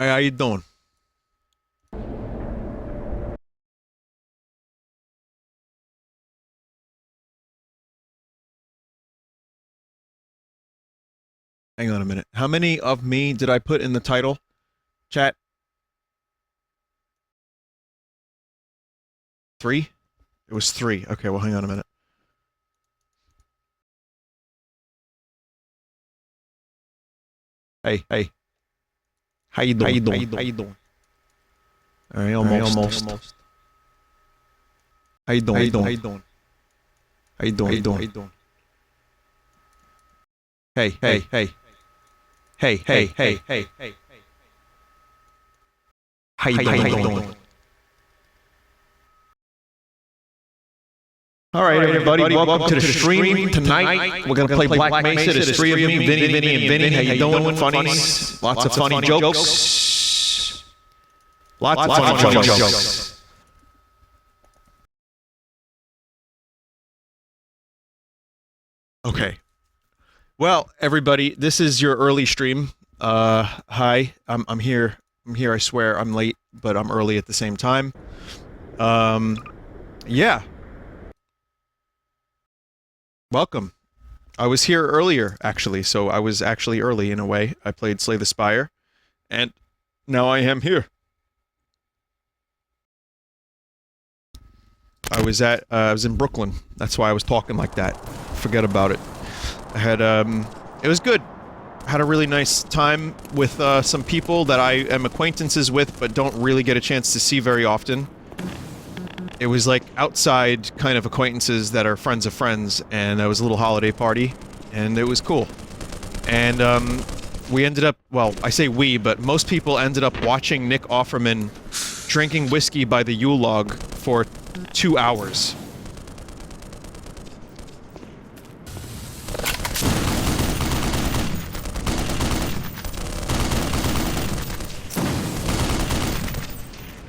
Hey, how you doing? Hang on a minute. How many of me did I put in the title? Chat? 3? It was 3. Okay, well, hang on a minute. Hey, hey. How you doing? How you doing? How you doing? All right, almost. How you doing? How you doing? How you doing? How you doing? How you doing? How you doing? Hey, hey, hey. Hey, hey, hey, hey, hey. How you doing? All right, everybody, welcome to the stream tonight. We're gonna play Black Mesa. There's 3 of me, Vinny, and Vinny. How you doing? Funnies, lots of funny jokes. Lots of funny jokes. Okay. Well, everybody, this is your early stream. Hi, I'm here. I'm here. I swear, I'm late, but I'm early at the same time. Yeah. Welcome. I was here earlier, actually, so I was actually early in a way. I played Slay the Spire, and now I am here. I was in Brooklyn. That's why I was talking like that. Forget about it. I had, it was good. I had a really nice time with, some people that I am acquaintances with, but don't really get a chance to see very often. It was like outside kind of acquaintances that are friends of friends, and it was a little holiday party, and it was cool. And, we ended up, well, I say we, but most people ended up watching Nick Offerman drinking whiskey by the Yule log for 2 hours.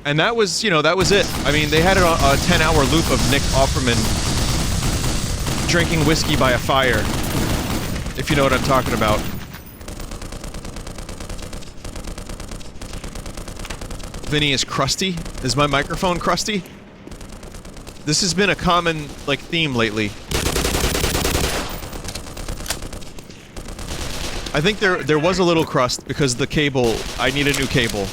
And that was, you know, that was it. I mean, they had a 10-hour loop of Nick Offerman drinking whiskey by a fire, if you know what I'm talking about. Vinny is crusty? Is my microphone crusty? This has been a common, like, theme lately. I think there was a little crust because the cable, I need a new cable.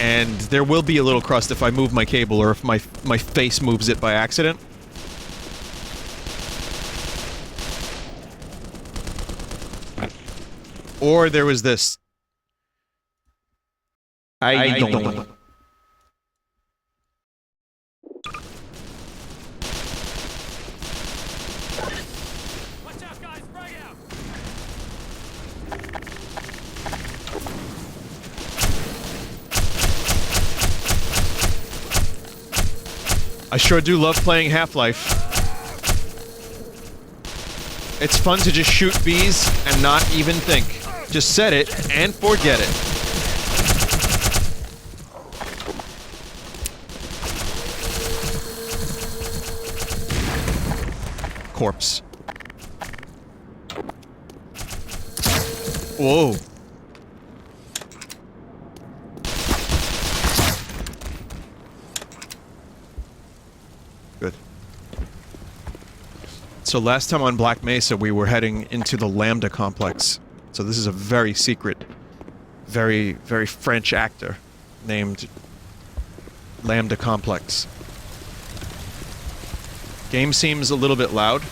And there will be a little crust if I move my cable or if my face moves it by accident. Or there was this. I don't. I sure do love playing Half-Life. It's fun to just shoot bees and not even think. Just set it and forget it. Corpse. Whoa. Good. So last time on Black Mesa, we were heading into the Lambda complex. So this is a very secret, very, very French actor named Lambda Complex. Game seems a little bit loud.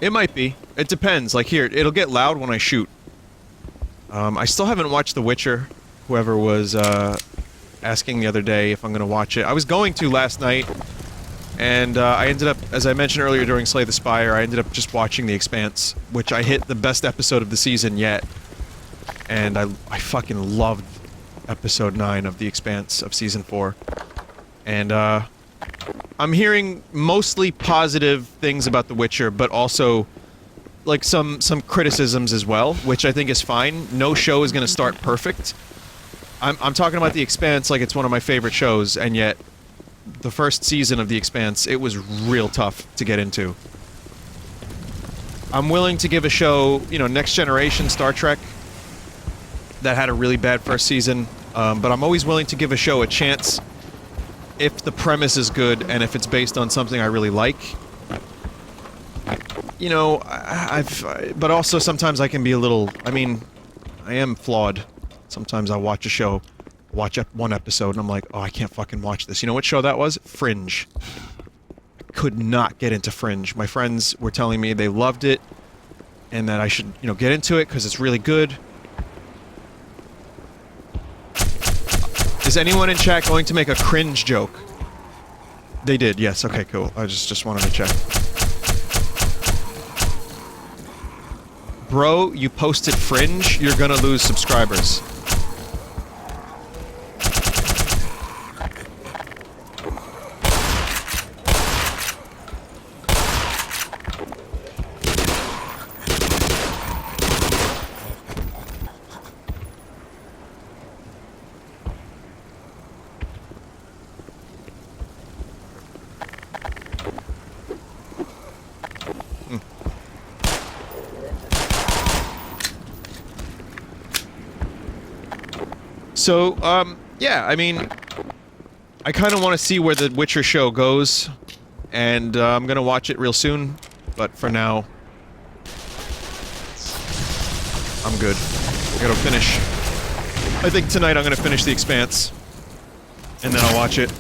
It might be. It depends. Like here, it'll get loud when I shoot. I still haven't watched The Witcher. Whoever was, asking the other day if I'm gonna watch it. I was going to last night, and, I ended up, as I mentioned earlier during Slay the Spire, I ended up just watching The Expanse, which I hit the best episode of the season yet. And I fucking loved episode 9 of The Expanse of season 4. And, I'm hearing mostly positive things about The Witcher, but also like some criticisms as well, which I think is fine. No show is gonna start perfect. I'm talking about The Expanse like it's one of my favorite shows, and yet the first season of The Expanse, it was real tough to get into. I'm willing to give a show, you know, Next Generation Star Trek, that had a really bad first season, but I'm always willing to give a show a chance if the premise is good and if it's based on something I really like. You know, but also sometimes I can be a little, I mean, I am flawed. Sometimes I watch a show, watch one episode, and I'm like, oh, I can't fucking watch this. You know what show that was? Fringe. I could not get into Fringe. My friends were telling me they loved it, and that I should, you know, get into it because it's really good. Is anyone in chat going to make a cringe joke? They did, yes. Okay, cool. I just wanted to check. Bro, you posted Fringe, you're gonna lose subscribers. So, yeah, I mean, I kind of want to see where the Witcher show goes, and I'm gonna watch it real soon, but for now, I'm good. I gotta finish. I think tonight I'm gonna finish The Expanse, and then I'll watch it.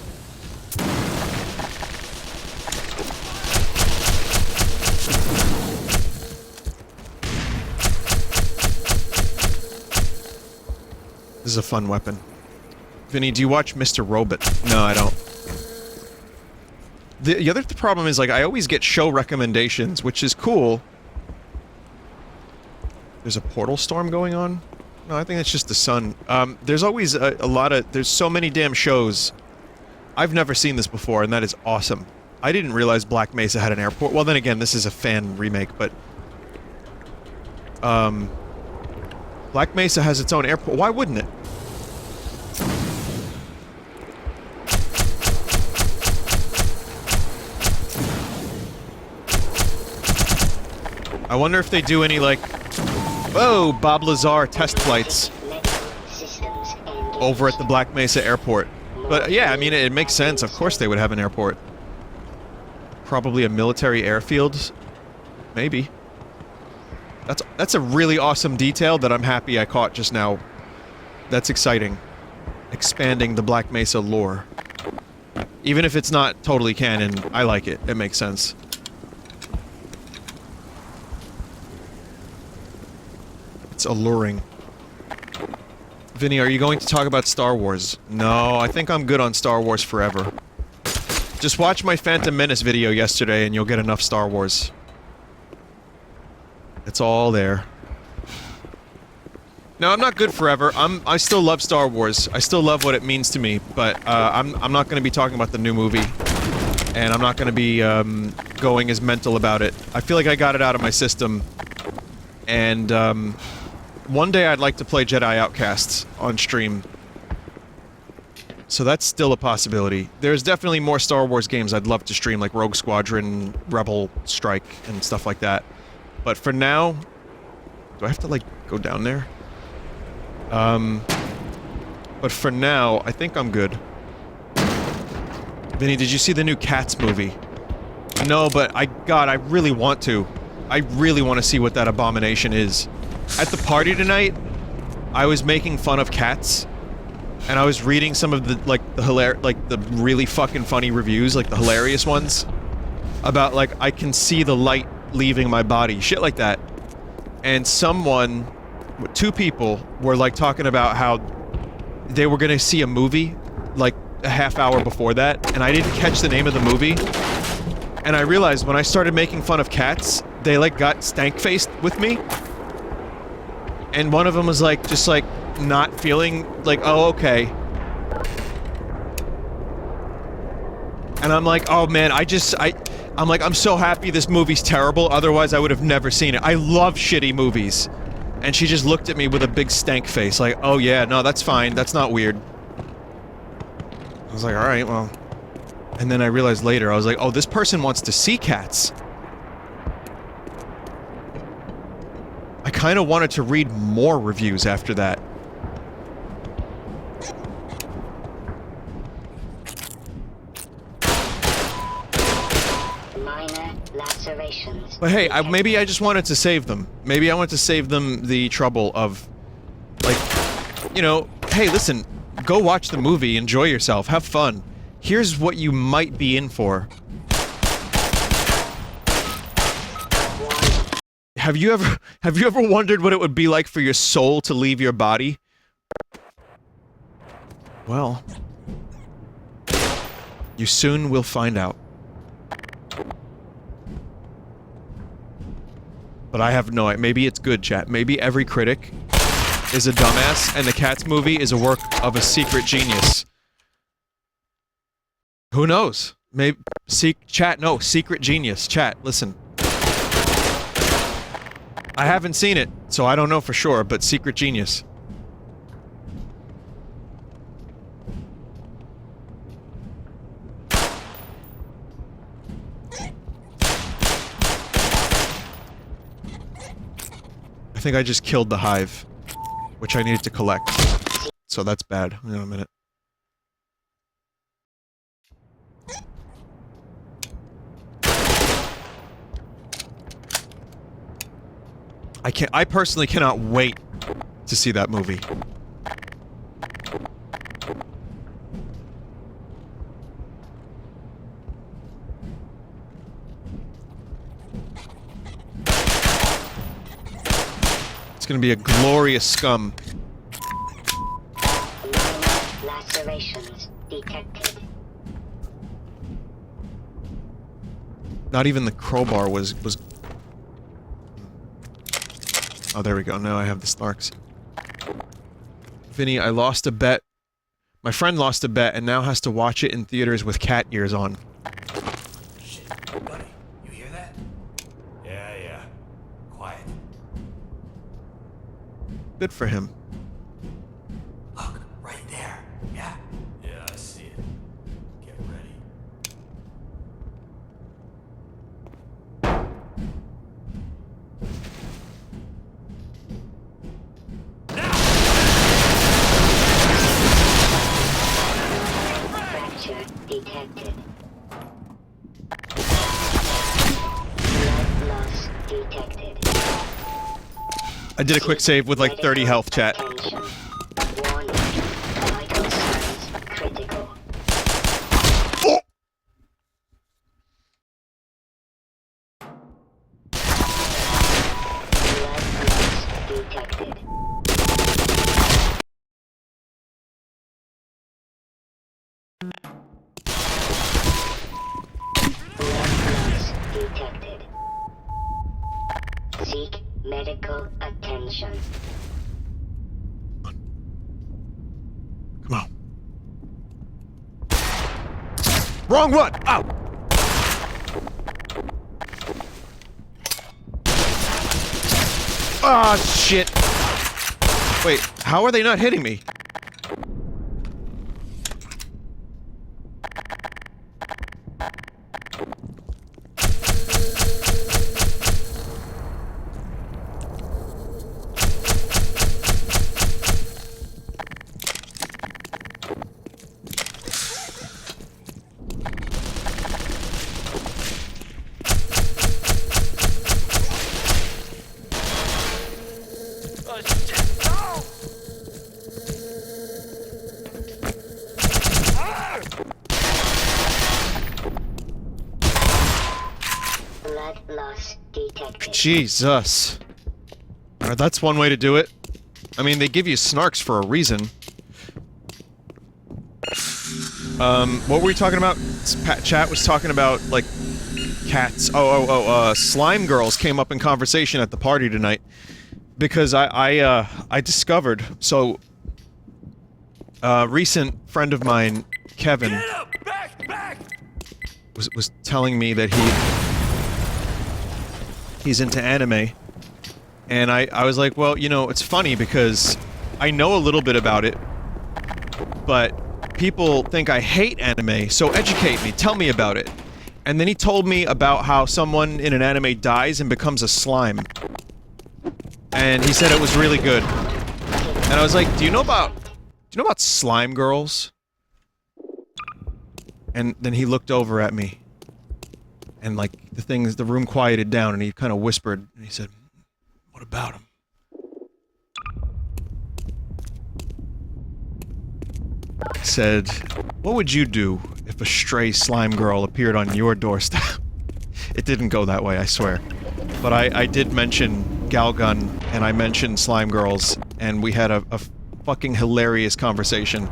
This is a fun weapon. Vinny, do you watch Mr. Robot? No, I don't. The other problem is, like, I always get show recommendations, which is cool. There's a portal storm going on? No, I think it's just the sun. There's always a lot of... There's so many damn shows. I've never seen this before, and that is awesome. I didn't realize Black Mesa had an airport. Well, then again, this is a fan remake, but... Black Mesa has its own airport. Why wouldn't it? I wonder if they do any, like... Whoa! Bob Lazar test flights over at the Black Mesa airport. But, yeah, I mean, it makes sense. Of course they would have an airport. Probably a military airfield. Maybe. That's a really awesome detail that I'm happy I caught just now. That's exciting. Expanding the Black Mesa lore. Even if it's not totally canon, I like it. It makes sense. It's alluring. Vinny, are you going to talk about Star Wars? No, I think I'm good on Star Wars forever. Just watch my Phantom Menace video yesterday and you'll get enough Star Wars. It's all there. No, I'm not good forever. I still love Star Wars. I still love what it means to me, but I'm not going to be talking about the new movie, and I'm not going to be going as mental about it. I feel like I got it out of my system, and one day I'd like to play Jedi Outcasts on stream. So that's still a possibility. There's definitely more Star Wars games I'd love to stream, like Rogue Squadron, Rebel Strike, and stuff like that. But for now, do I have to, like, go down there? But for now, I think I'm good. Vinny, did you see the new Cats movie? No, but God, I really want to. I really want to see what that abomination is. At the party tonight, I was making fun of Cats, and I was reading some of the, the really fucking funny reviews, like the hilarious ones, about, like, I can see the light leaving my body, shit like that. And someone, two people, were like talking about how they were gonna see a movie like a half hour before that, and I didn't catch the name of the movie. And I realized when I started making fun of Cats, they like got stank-faced with me. And one of them was like, just like, not feeling like, oh, okay. And I'm like, oh man, I'm like, I'm so happy this movie's terrible, otherwise I would have never seen it. I love shitty movies. And she just looked at me with a big stank face, like, oh yeah, no, that's fine, that's not weird. I was like, alright, well... And then I realized later, I was like, oh, this person wants to see Cats. kind of wanted to read more reviews after that. Minor lacerations. But hey, maybe I just wanted to save them. Maybe I wanted to save them the trouble of, like, you know, hey, listen, go watch the movie, enjoy yourself, have fun. Here's what you might be in for. Have you ever wondered what it would be like for your soul to leave your body? Well, you soon will find out. But I have no idea. Maybe it's good, chat. Maybe every critic is a dumbass, and the Cats movie is a work of a secret genius. Who knows? Maybe... Chat, no. Secret genius. Chat, listen. I haven't seen it, so I don't know for sure, but secret genius. I think I just killed the hive, which I needed to collect. So that's bad. Hang on a minute. I personally cannot wait to see that movie. It's gonna be a glorious scum. Minor lacerations detected. Not even the crowbar was... Oh, there we go. Now I have the Snarks. Vinny, I lost a bet. My friend lost a bet and now has to watch it in theaters with cat ears on. Shit, buddy, you hear that? Yeah. Quiet. Good for him. Look, right there. Yeah? Yeah, I see it. Get ready. Fracture detected. Blood loss detected. I did a quick save with like 30 health, chat. Attention. Warning. Vital signs critical. Oh! Blood loss detected. Blood loss detected. Seek medical attention. Come on. Wrong one! Ow! Ah, shit! Wait, how are they not hitting me? Oh shit! No! Blood loss detected. Jesus. Alright, that's one way to do it. I mean, they give you snarks for a reason. What were we talking about? Chat was talking about, like, cats. Slime girls came up in conversation at the party tonight. Because I discovered, so... recent friend of mine, Kevin... Get up! Back! was telling me that he's into anime. And I was like, well, you know, it's funny because I know a little bit about it, but people think I hate anime, so educate me, tell me about it. And then he told me about how someone in an anime dies and becomes a slime. and he said it was really good. And I was like, do you know about slime girls? And then he looked over at me, and like the room quieted down, and he kind of whispered, and he said, "What about them?" I said, "What would you do if a stray slime girl appeared on your doorstep?" It didn't go that way, I swear. But I did mention Galgun, and I mentioned slime girls, and we had a fucking hilarious conversation.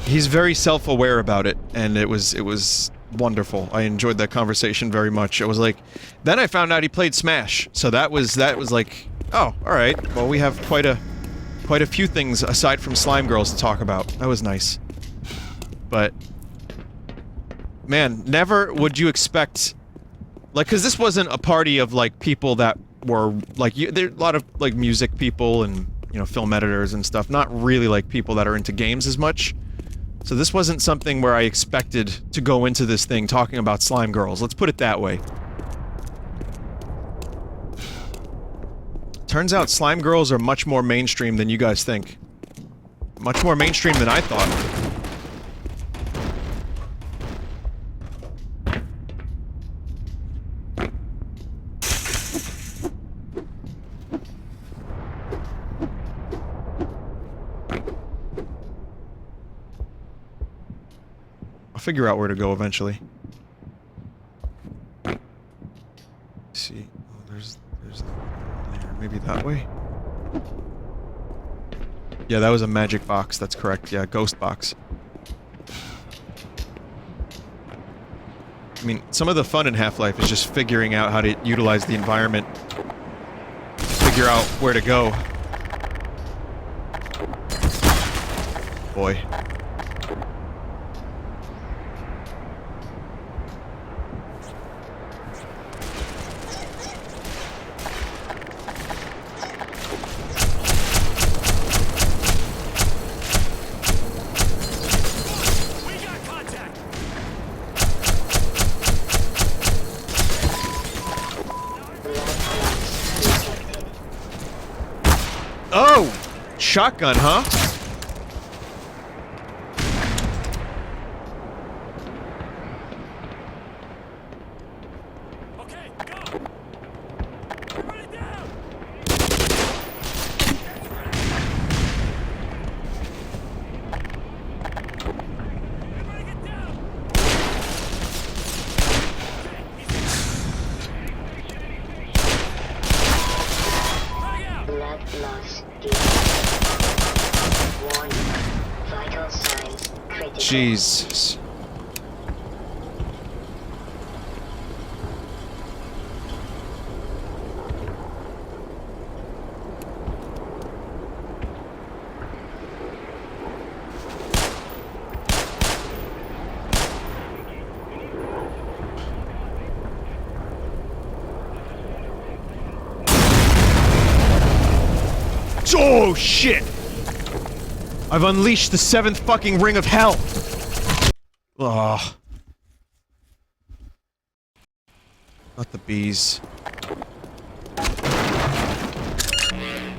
He's very self-aware about it, and it was wonderful. I enjoyed that conversation very much. It was like... Then I found out he played Smash, so that was like... Oh, alright. Well, we have quite a few things aside from slime girls to talk about. That was nice. But... Man, never would you expect... Like, cause this wasn't a party of, like, people that were, like, there are a lot of, like, music people and, you know, film editors and stuff. Not really, like, people that are into games as much. So this wasn't something where I expected to go into this thing talking about slime girls. Let's put it that way. Turns out slime girls are much more mainstream than you guys think. Much more mainstream than I thought. Figure out where to go eventually. Let's see. Oh, there's there. Maybe that way? Yeah, that was a magic box, that's correct. Yeah, ghost box. I mean, some of the fun in Half-Life is just figuring out how to utilize the environment. Figure out where to go. Boy. Oh! Shotgun, huh? Okay, go! Run it down! Everybody get down! Blood loss detected. Warning. Vital signs critical. Jesus. Oh, shit! I've unleashed the 7th fucking ring of hell! Ugh. Not the bees.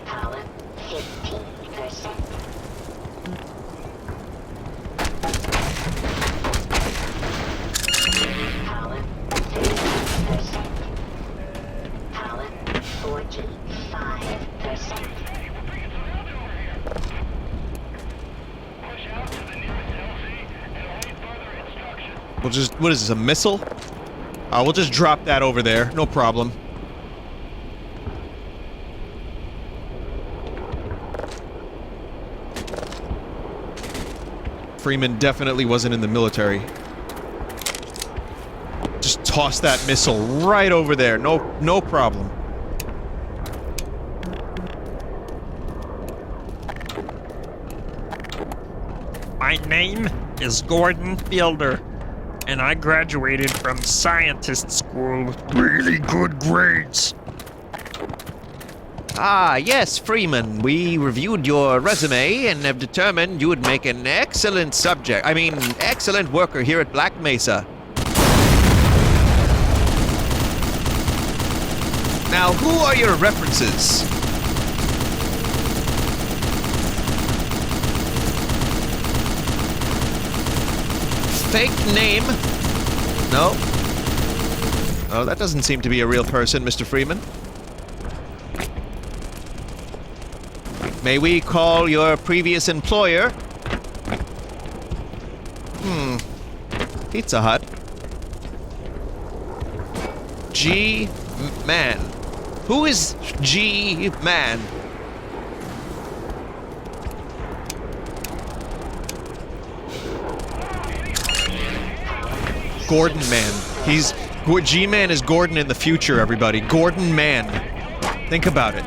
Power 15%. Power 30%. Power 45%. We'll just... What is this, a missile? We'll just drop that over there. No problem. Freeman definitely wasn't in the military. Just toss that missile right over there. No problem. My name is Gordon Fielder, and I graduated from scientist school with really good grades. Ah, yes, Freeman. We reviewed your resume and have determined you would make an excellent excellent worker here at Black Mesa. Now, who are your references? Fake name? No. Oh, that doesn't seem to be a real person, Mr. Freeman. May we call your previous employer? Pizza Hut. G. Man. Who is G. Man? Gordon Man. He's... G-Man is Gordon in the future, everybody. Gordon Man. Think about it.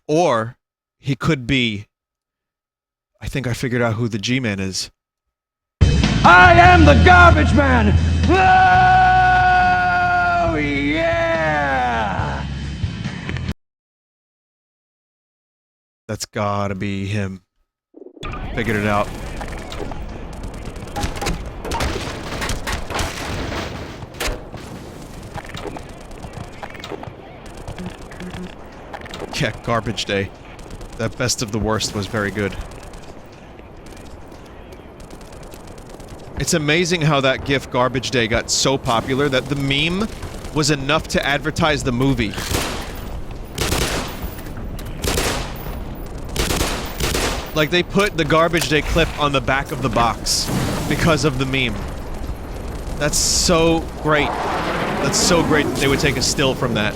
Or, he could be... I think I figured out who the G-Man is. I am the garbage man! Oh, yeah! That's gotta be him. Figured it out. Yeah, Garbage Day. That Best of the Worst was very good. It's amazing how that GIF Garbage Day got so popular that the meme was enough to advertise the movie. Like, they put the Garbage Day clip on the back of the box because of the meme. That's so great. That's so great that they would take a still from that.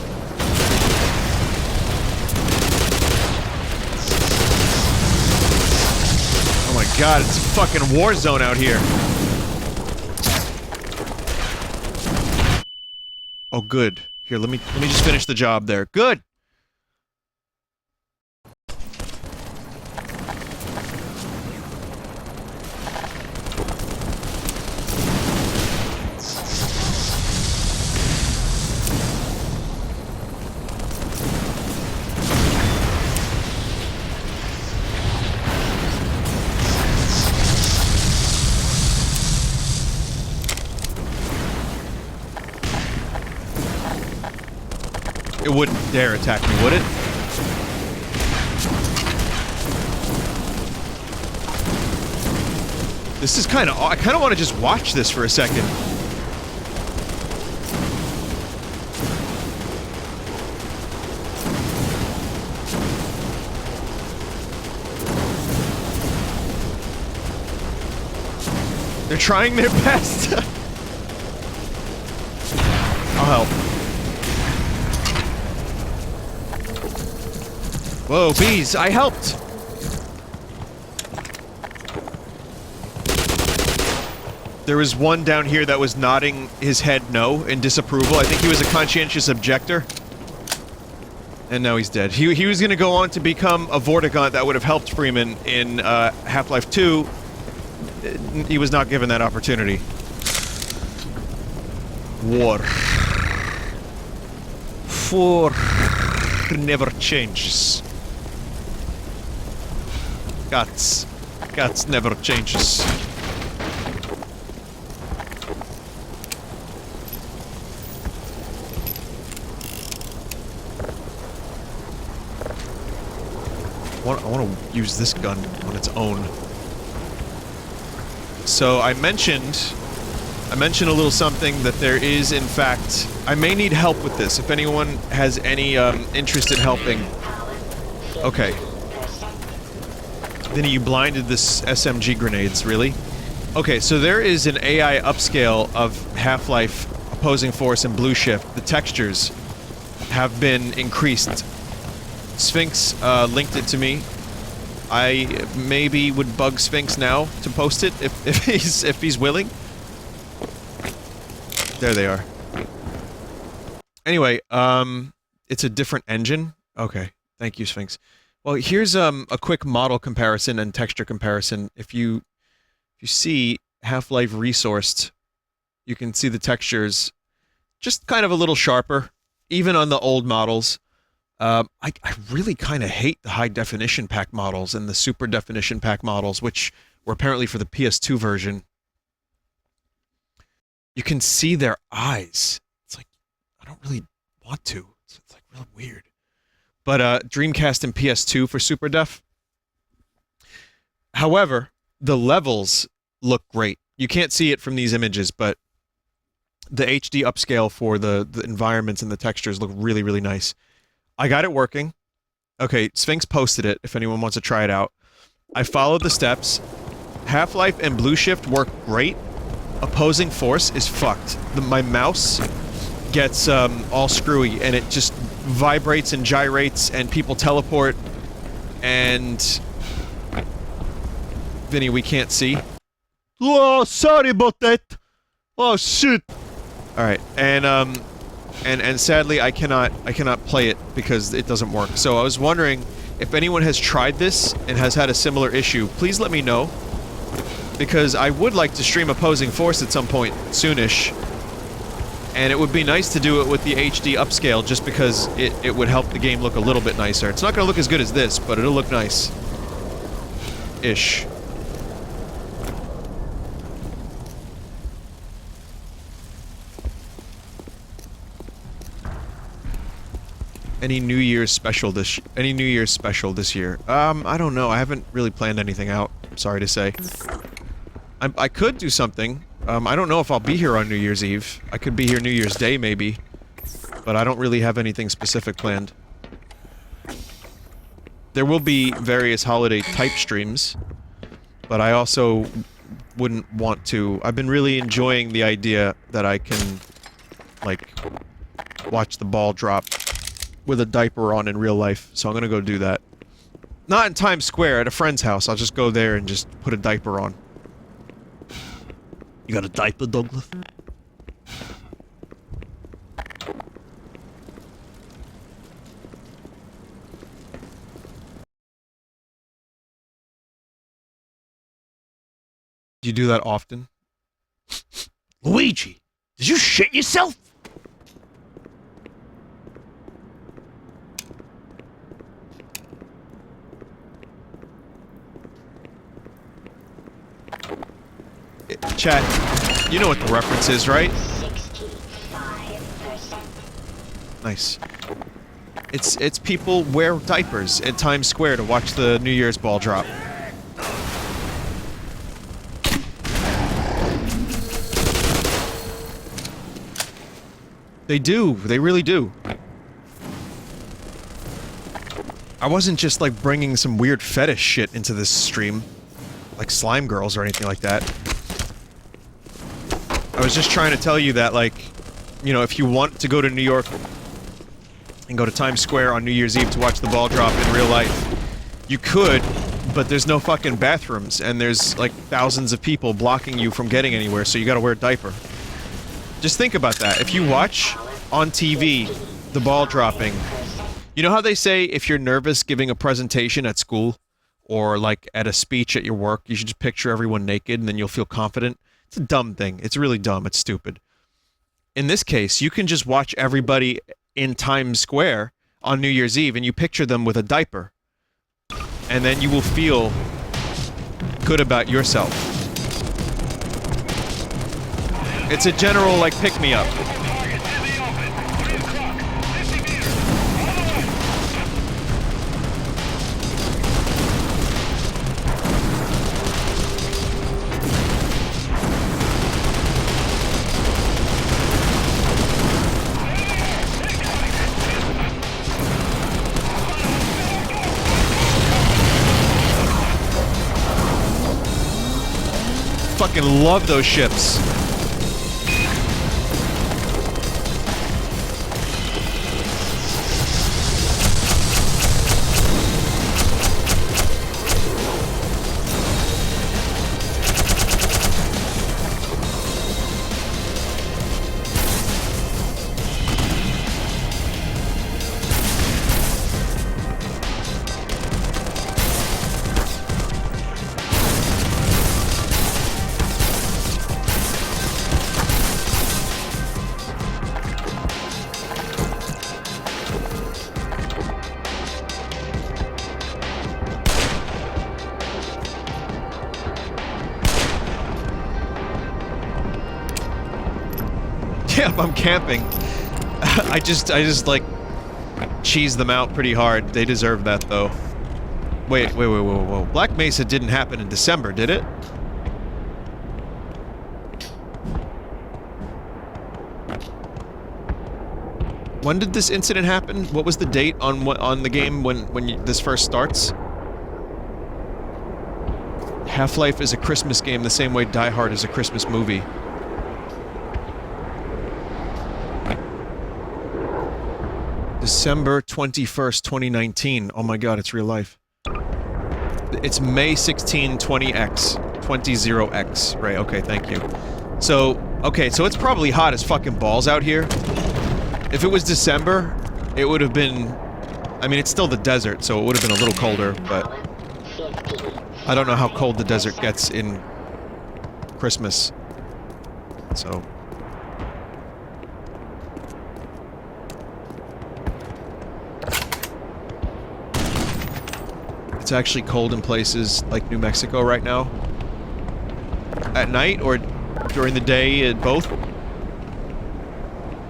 Oh my god, it's a fucking war zone out here. Oh, good. Here, let me just finish the job there. Good! It wouldn't dare attack me, would it? This is kind of... I kind of want to just watch this for a second. They're trying their best. I'll help. Whoa, bees, I helped! There was one down here that was nodding his head no in disapproval. I think he was a conscientious objector. And now he's dead. He was gonna go on to become a Vortigaunt that would have helped Freeman in Half-Life 2. He was not given that opportunity. War. War never changes. Guts. Guts never changes. I want to use this gun on its own. So I mentioned a little something that there is, in fact, I may need help with this. If anyone has any interest in helping. Okay. Vinny, you blinded this SMG grenades, really? Okay, so there is an AI upscale of Half-Life opposing force and blue shift. The textures have been increased. Sphinx linked it to me. I maybe would bug Sphinx now to post it if he's willing. There they are. Anyway, it's a different engine. Okay, thank you, Sphinx. Well, here's a quick model comparison and texture comparison. If you see Half-Life Resourced, you can see the textures just kind of a little sharper, even on the old models. I really kind of hate the high-definition pack models and the super-definition pack models, which were apparently for the PS2 version. You can see their eyes. It's like, I don't really want to. It's like real weird. But Dreamcast and PS2 for Super Def. However, the levels look great. You can't see it from these images, but the HD upscale for the environments and the textures look really, really nice. I got it working. Okay, Sphinx posted it if anyone wants to try it out. I followed the steps. Half-Life and Blue Shift work great. Opposing Force is fucked. My mouse gets all screwy and it just vibrates and gyrates and people teleport and... Vinny, we can't see. Oh, sorry about that. Oh shit. All right, and sadly I cannot play it because it doesn't work. So I was wondering if anyone has tried this and has had a similar issue. Please let me know, because I would like to stream Opposing Force at some point soonish, and it would be nice to do it with the HD upscale just because it would help the game look a little bit nicer. It's not going to look as good as this, but it'll look nice. Ish. Any New Year's special this year? I don't know. I haven't really planned anything out. Sorry to say. I could do something. I don't know if I'll be here on New Year's Eve. I could be here New Year's Day, maybe. But I don't really have anything specific planned. There will be various holiday type streams, but I also wouldn't want to... I've been really enjoying the idea that I can, like, watch the ball drop with a diaper on in real life, so I'm gonna go do that. Not in Times Square, at a friend's house. I'll just go there and just put a diaper on. You got a diaper, Douglas? Do you do that often? Luigi, did you shit yourself? Chat, you know what the reference is, right? 65%. Nice. It's people wear diapers at Times Square to watch the New Year's ball drop. They do. They really do. I wasn't just like bringing some weird fetish shit into this stream, like slime girls or anything like that. I was just trying to tell you that, like, you know, if you want to go to New York and go to Times Square on New Year's Eve to watch the ball drop in real life, you could, but there's no fucking bathrooms, and there's, like, thousands of people blocking you from getting anywhere, so you gotta wear a diaper. Just think about that. If you watch on TV the ball dropping, you know how they say if you're nervous giving a presentation at school, or, like, at a speech at your work, you should just picture everyone naked and then you'll feel confident? It's a dumb thing. It's really dumb. It's stupid. In this case, you can just watch everybody in Times Square on New Year's Eve and you picture them with a diaper. And then you will feel good about yourself. It's a general, like, pick-me-up. Fucking love those ships. Yeah, I'm camping. I just like cheese them out pretty hard. They deserve that, though. Wait. Whoa. Black Mesa didn't happen in December, did it? When did this incident happen? What was the date on the game when this first starts? Half-Life is a Christmas game the same way Die Hard is a Christmas movie. December 21st, 2019. Oh my god, it's real life. It's May 16, 20X. 20X. Right, okay, thank you. So, okay, so it's probably hot as fucking balls out here. If it was December, it would have been... I mean, it's still the desert, so it would have been a little colder, but... I don't know how cold the desert gets in Christmas. So... It's actually cold in places like New Mexico right now. At night or during the day, both?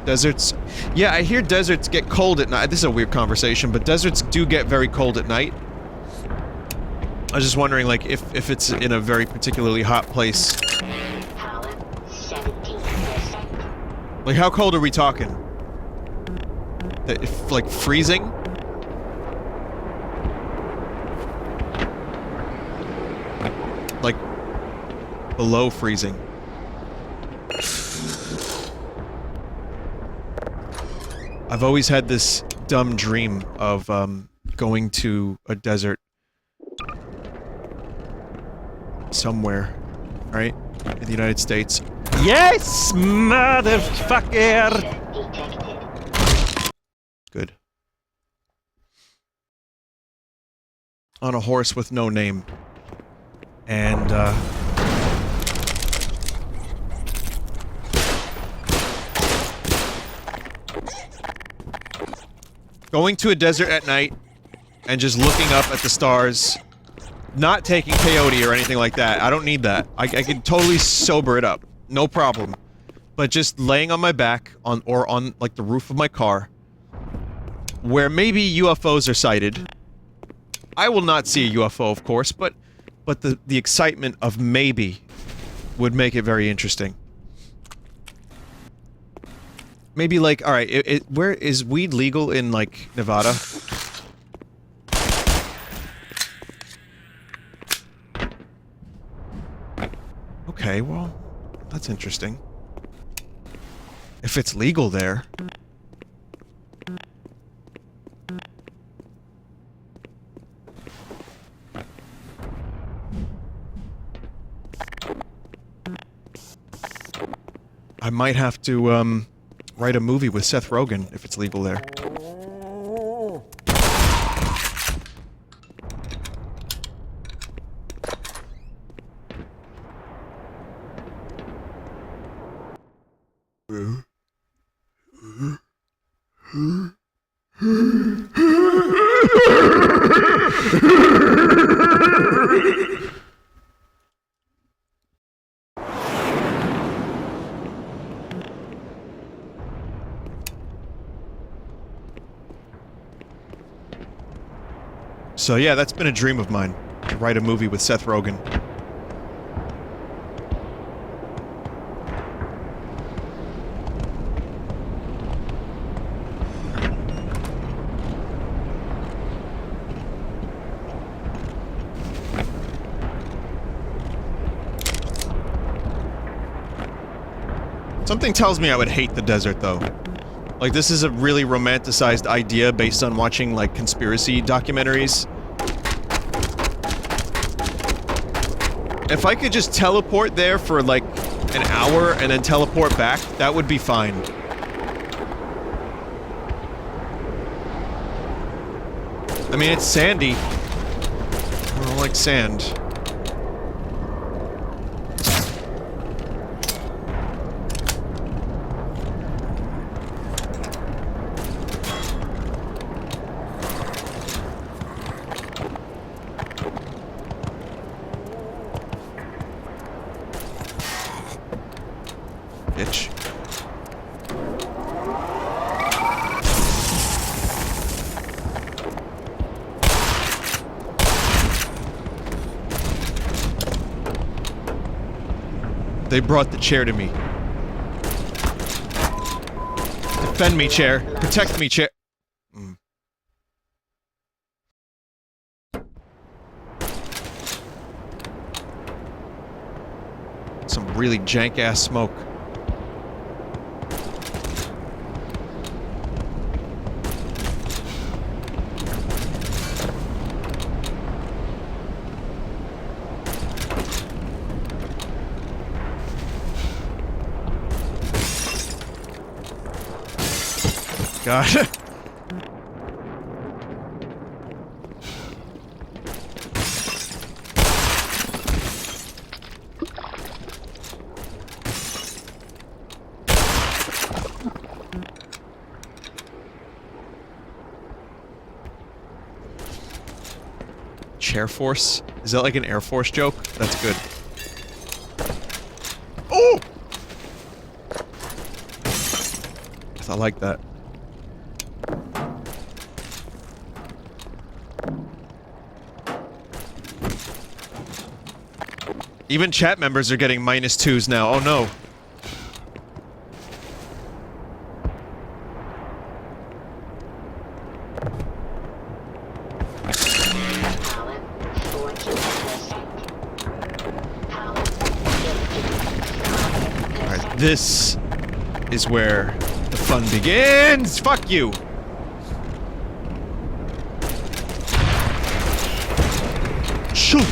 Deserts... Yeah, I hear deserts get cold at night. This is a weird conversation, but deserts do get very cold at night. I was just wondering, like, if it's in a very particularly hot place. Power 70%. Like, how cold are we talking? If, like, freezing? Like, below freezing. I've always had this dumb dream of, going to a desert somewhere, right? In the United States. Yes, motherfucker! Detected. Good. On a horse with no name. And, going to a desert at night and just looking up at the stars, not taking peyote or anything like that. I don't need that. I can totally sober it up. No problem. But just laying on my back on like the roof of my car where maybe UFOs are sighted. I will not see a UFO, of course, but the excitement of maybe would make it very interesting. Maybe like, alright, where is weed legal in, like, Nevada? Okay, well, that's interesting. If it's legal there... I might have to, write a movie with Seth Rogen if it's legal there. So yeah, that's been a dream of mine, to write a movie with Seth Rogen. Something tells me I would hate the desert, though. Like, this is a really romanticized idea based on watching, like, conspiracy documentaries. If I could just teleport there for, like, an hour and then teleport back, that would be fine. I mean, it's sandy. I don't like sand. They brought the chair to me. Defend me, chair. Protect me, chair. Some really jank-ass smoke. God. Chair Force? Is that like an Air Force joke? That's good. Oh! I like that. Even chat members are getting -2s now. Oh no. Alright, this is where the fun begins! Fuck you! Shoot!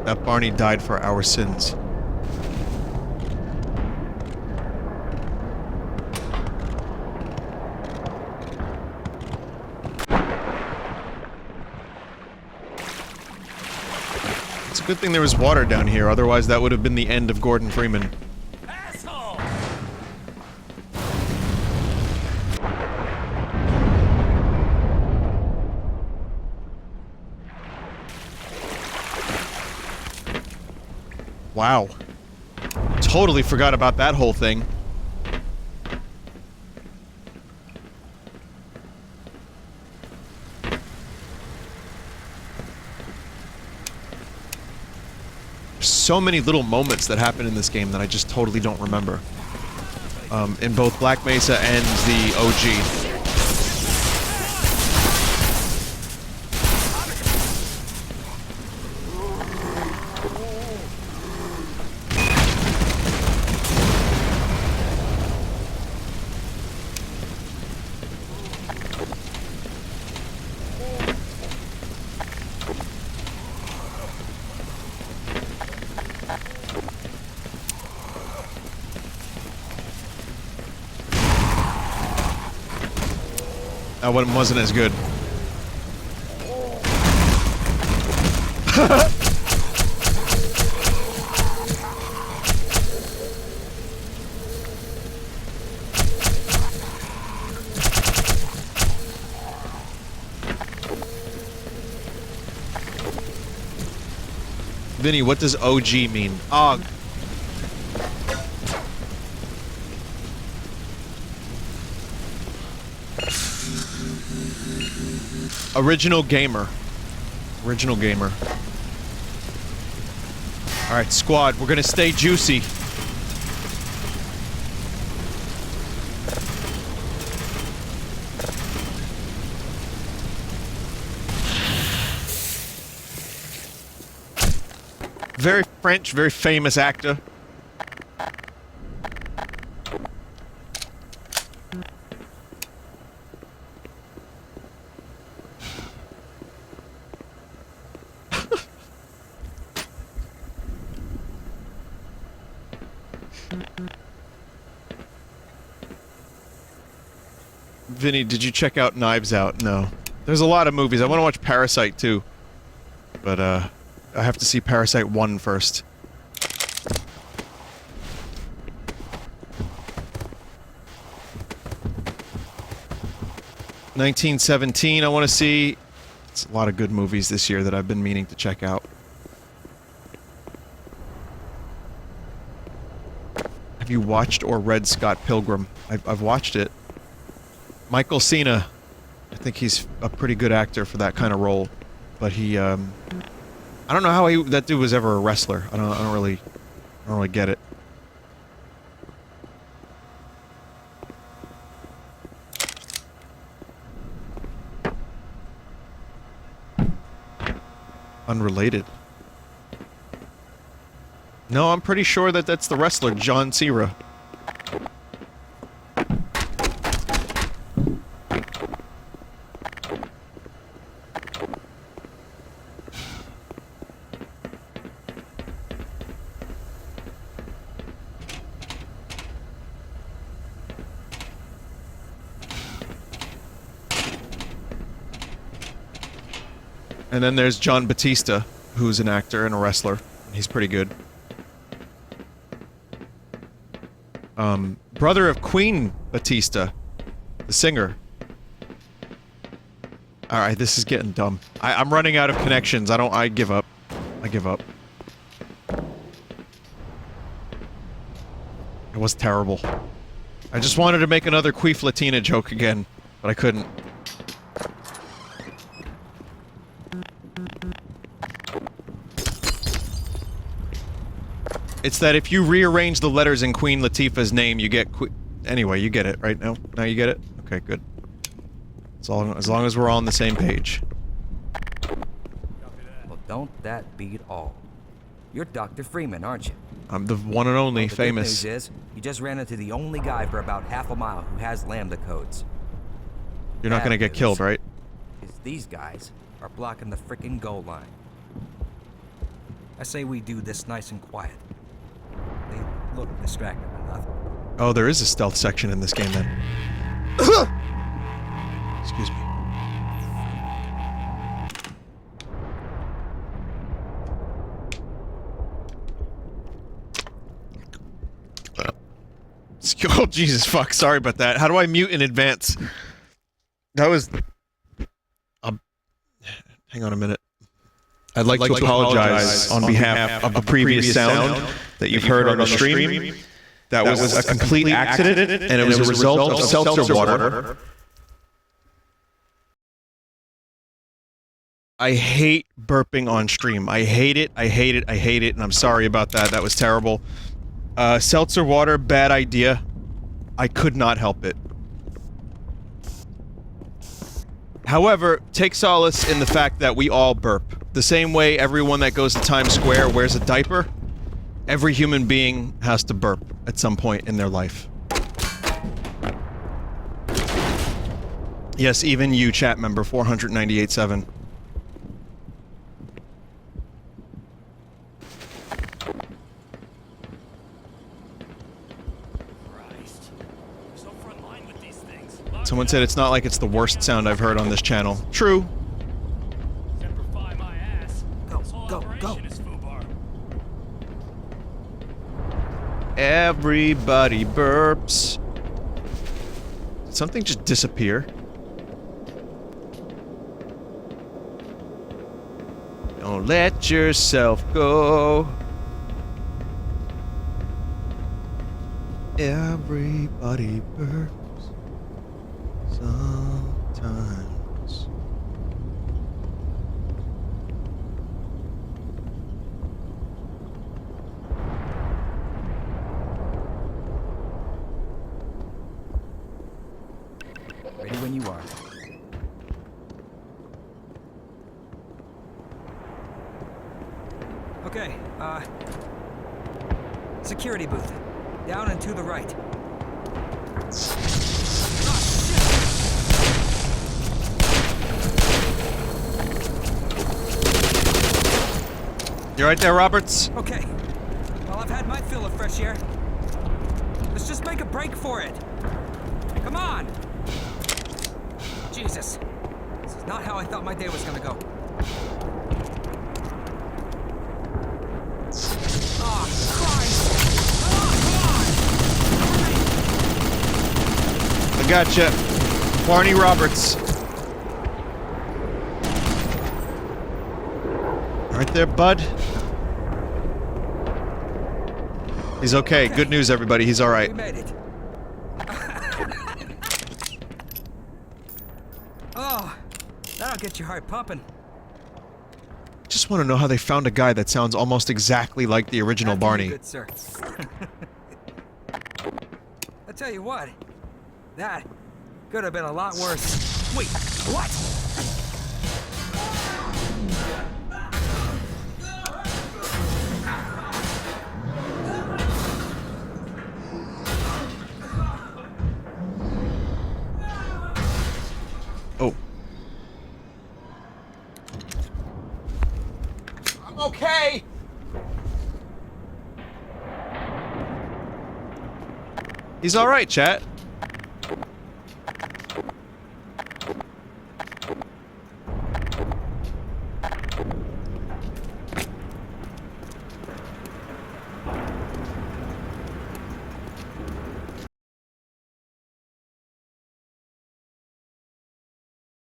That Barney died for our sins. It's a good thing there was water down here, otherwise that would have been the end of Gordon Freeman. Asshole! Wow. Totally forgot about that whole thing. There's so many little moments that happen in this game that I just totally don't remember. In both Black Mesa and the OG. That one wasn't as good. Vinny, what does OG mean? Og. Original gamer. Original gamer. Alright, squad, we're gonna stay juicy. Very French, very famous actor. Vinny, did you check out Knives Out? No. There's a lot of movies. I want to watch Parasite too. But, I have to see Parasite 1 first. 1917 I want to see. It's a lot of good movies this year that I've been meaning to check out. Have you watched or read Scott Pilgrim? I've watched it. Michael Cena. I think he's a pretty good actor for that kind of role. But he, I don't know how that dude was ever a wrestler. I don't really get it. Unrelated. No, I'm pretty sure that that's the wrestler, John Cena. And then there's John Batista, who's an actor and a wrestler. He's pretty good. Brother of Queen Batista, the singer. Alright, this is getting dumb. I'm running out of connections. I give up. I give up. It was terrible. I just wanted to make another Queef Latina joke again, but I couldn't. It's that if you rearrange the letters in Queen Latifah's name, you get anyway, you get it, right? Now you get it? Okay, good. As long as we're all on the same page. Well, don't that beat all? You're Dr. Freeman, aren't you? I'm the one and only, well, the famous. Good news is, you just ran into the only guy for about half a mile who has lambda codes. You're not gonna get killed, right? Is these guys are blocking the frickin' goal line. I say we do this nice and quiet. They look distracted enough. Oh, there is a stealth section in this game then. Excuse me. Oh, Jesus fuck, sorry about that. How do I mute in advance? That was... hang on a minute. I'd like to apologize on behalf of the previous sound that you've heard on the stream. That was a complete accident, and it was a result of seltzer water. I hate burping on stream. I hate it, I hate it, I hate it, and I'm sorry about that. That was terrible. Seltzer water, bad idea. I could not help it. However, take solace in the fact that we all burp. The same way everyone that goes to Times Square wears a diaper, every human being has to burp at some point in their life. Yes, even you, chat member 498.7. Someone said it's not like it's the worst sound I've heard on this channel. True. Go. Everybody burps. Did something just disappear? Don't let yourself go. Everybody burps. Sometimes. Ready when you are. Okay, security booth. Down and to the right. You right there, Roberts? Okay. Well, I've had my fill of fresh air. Let's just make a break for it. Come on! Jesus. This is not how I thought my day was gonna go. Oh, Christ! Come on! I gotcha. Barney Roberts. Right there, bud. He's okay. Good news, everybody. He's alright. We made it. Oh, that'll get your heart pumping. Just want to know how they found a guy that sounds almost exactly like the original After you, Barney. good sir. I tell you what, that could have been a lot worse. Wait, what? Oh. I'm okay! He's alright, chat.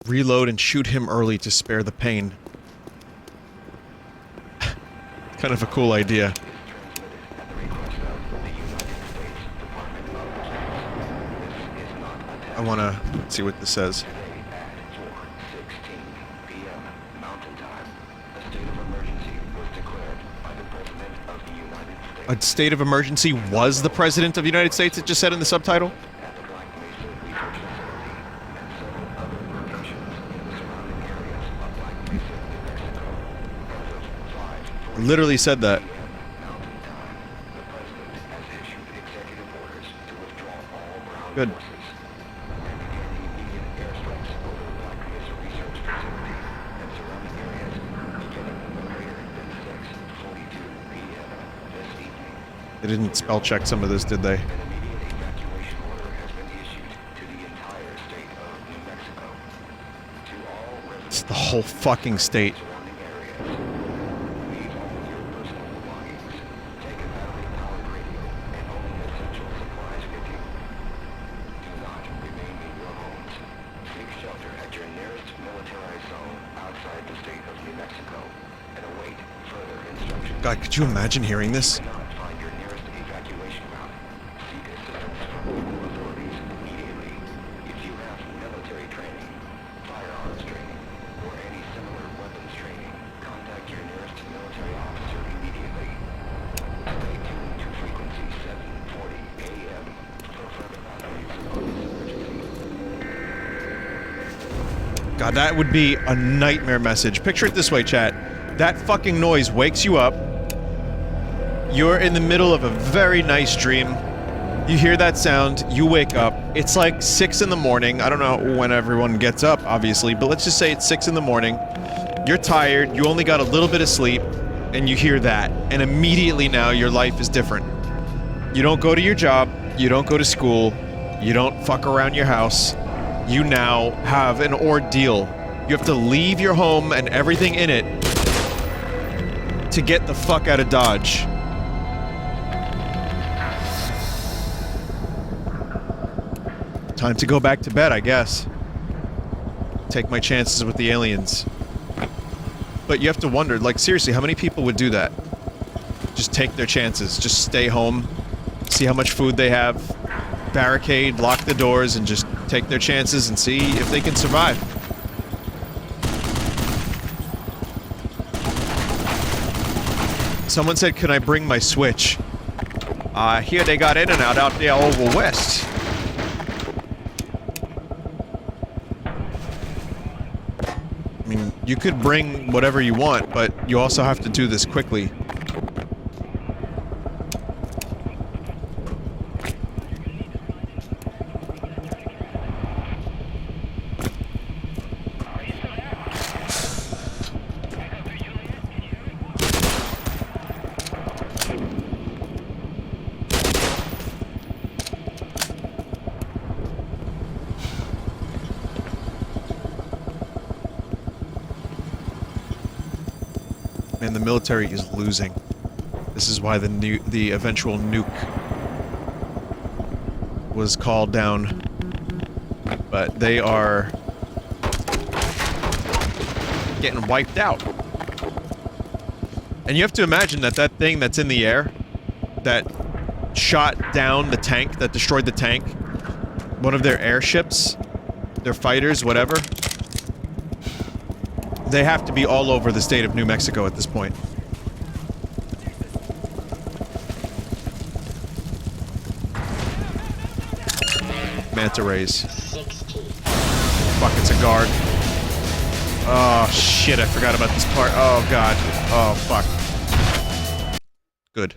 Reload and shoot him early to spare the pain. Kind of a cool idea. I wanna see what this says. A state of emergency was the President of the United States, it just said in the subtitle? It literally said that. Good. They didn't spell check some of this, did they? It's the whole fucking state. God, could you imagine hearing this? God, that would be a nightmare message. Picture it this way, chat. That fucking noise wakes you up. You're in the middle of a very nice dream. You hear that sound, you wake up. It's like 6 in the morning. I don't know when everyone gets up, obviously, but let's just say it's 6 in the morning. You're tired, you only got a little bit of sleep, and you hear that. And immediately now, your life is different. You don't go to your job, you don't go to school, you don't fuck around your house. You now have an ordeal. You have to leave your home and everything in it to get the fuck out of Dodge. Time to go back to bed, I guess. Take my chances with the aliens. But you have to wonder, like, seriously, how many people would do that? Just take their chances. Just stay home, see how much food they have, barricade, lock the doors, and just take their chances and see if they can survive. Someone said, can I bring my Switch? Here they got In-N-Out out there over west. I mean, you could bring whatever you want, but you also have to do this quickly. And the military is losing. This is why the eventual nuke was called down. But they are getting wiped out. And you have to imagine that that thing that's in the air, that shot down the tank, that destroyed the tank, one of their airships, their fighters, whatever, they have to be all over the state of New Mexico at this point. Manta rays. Fuck, it's a guard. Oh, shit, I forgot about this part. Oh, God. Oh, fuck. Good.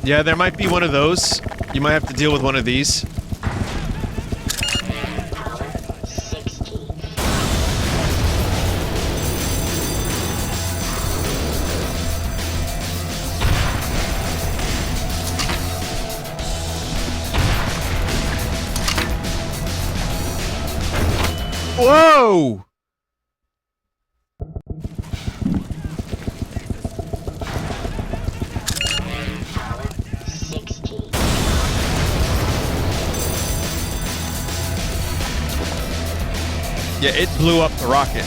Yeah, there might be one of those. You might have to deal with one of these. Whoa! Yeah, it blew up the rocket.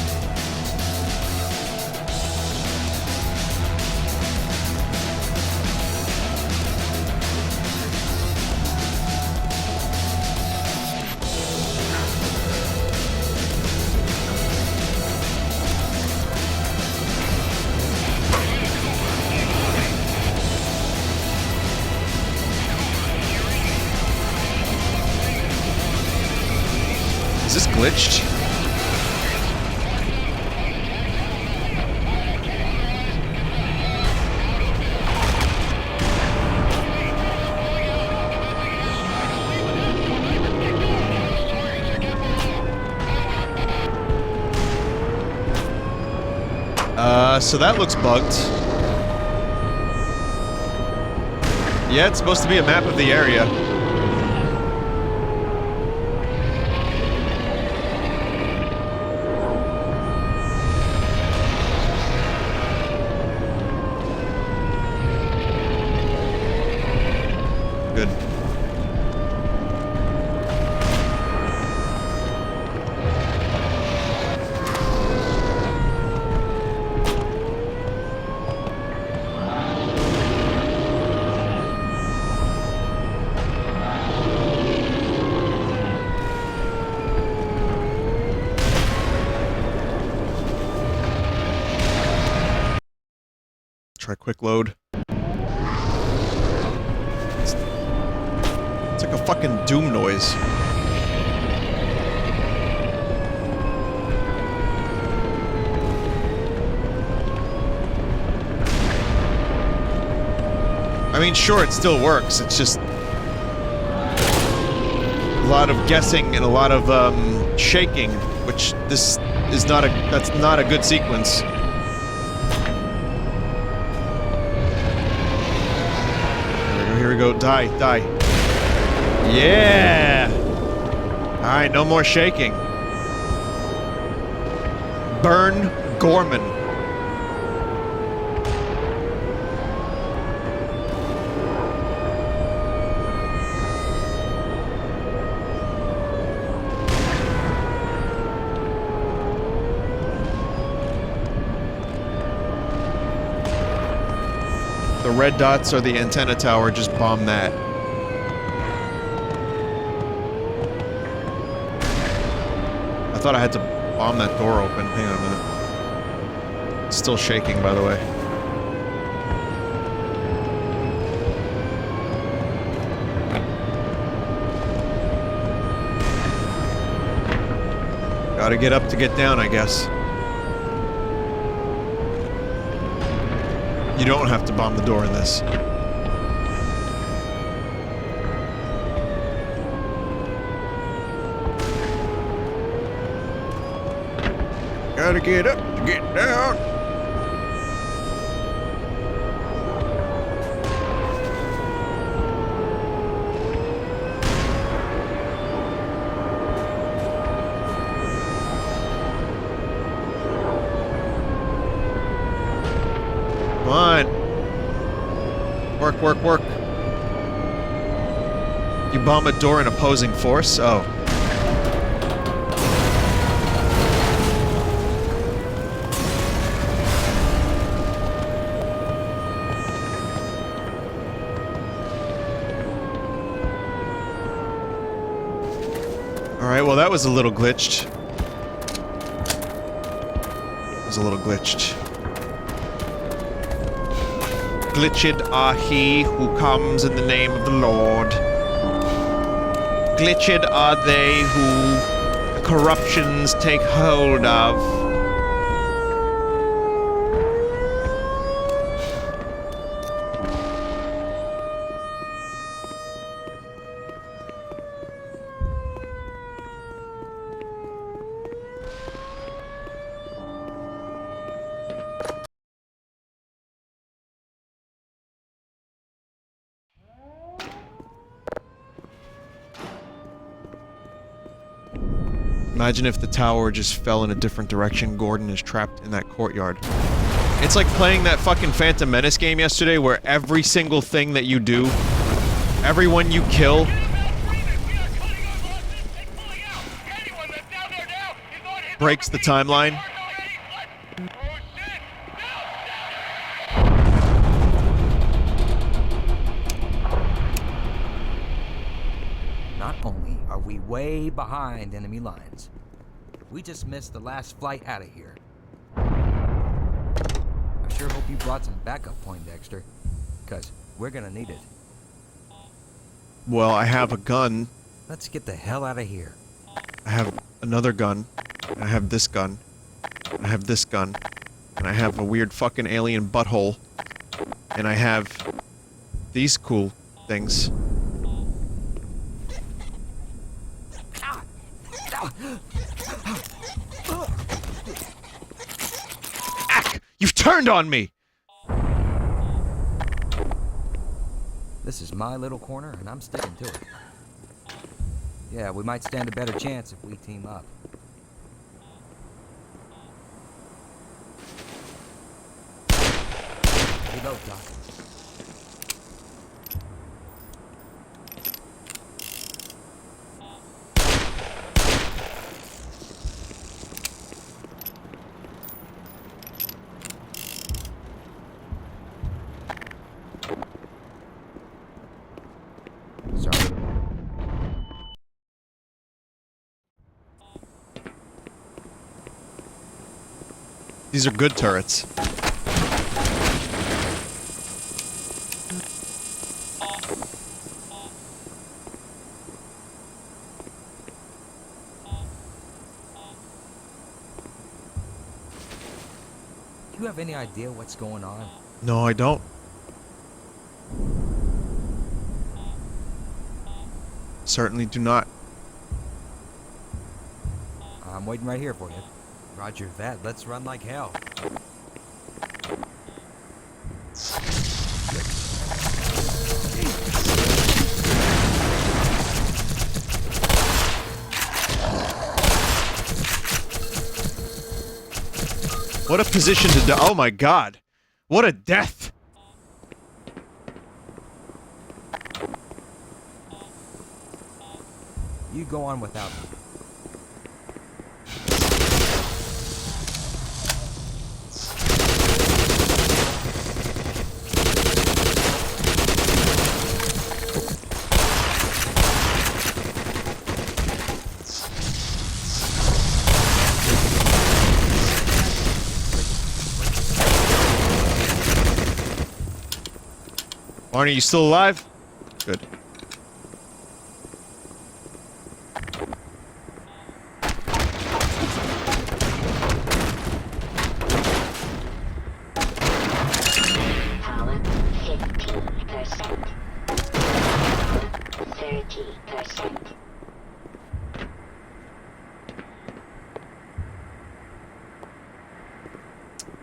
Is this glitched? So that looks bugged. Yeah, it's supposed to be a map of the area. Good. Try quick load. It's like a fucking Doom noise. I mean, sure, it still works. It's just a lot of guessing and a lot of shaking, which this is not a. That's not a good sequence. Here we go. Die, die. Yeah! Alright, no more shaking. Burn Gorman. The red dots are the antenna tower, just bomb that. I thought I had to bomb that door open. Hang on a minute. It's still shaking, by the way. Gotta get up to get down, I guess. You don't have to bomb the door in this. Gotta get up to get down. Come on. Work, work, work. You bomb a door in opposing force? Oh. Alright, well that was a little glitched. It was a little glitched. Glitched are he who comes in the name of the Lord. Glitched are they who the corruptions take hold of. Imagine if the tower just fell in a different direction. Gordon is trapped in that courtyard. It's like playing that fucking Phantom Menace game yesterday where every single thing that you do, everyone you kill, breaks the timeline. Not only are we way behind enemy lines, we just missed the last flight out of here. I sure hope you brought some backup, Poindexter, because we're gonna need it. Well, I have a gun. Let's get the hell out of here. I have another gun. I have this gun. I have this gun. And I have a weird fucking alien butthole. And I have these cool things. Ack! You've turned on me! This is my little corner, and I'm sticking to it. Yeah, we might stand a better chance if we team up. Reload, Doc. Sorry. These are good turrets. Do you have any idea what's going on? No, I don't. Certainly do not. I'm waiting right here for you. Roger that. Let's run like hell. What a position to die. Oh my god. What a death. You go on without me. Arnie, you still alive? Good. Power 50%. Power 30%.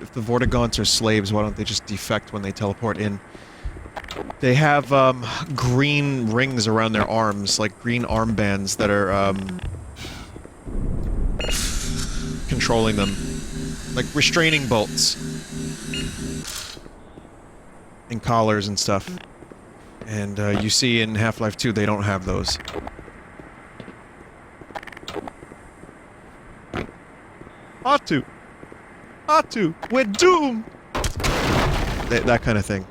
If the Vortigaunts are slaves, why don't they just defect when they teleport in? They have, green rings around their arms, like green armbands that are, controlling them. Like restraining bolts. And collars and stuff. And, you see in Half-Life 2, they don't have those. Atu! Atu! We're doomed! That kind of thing.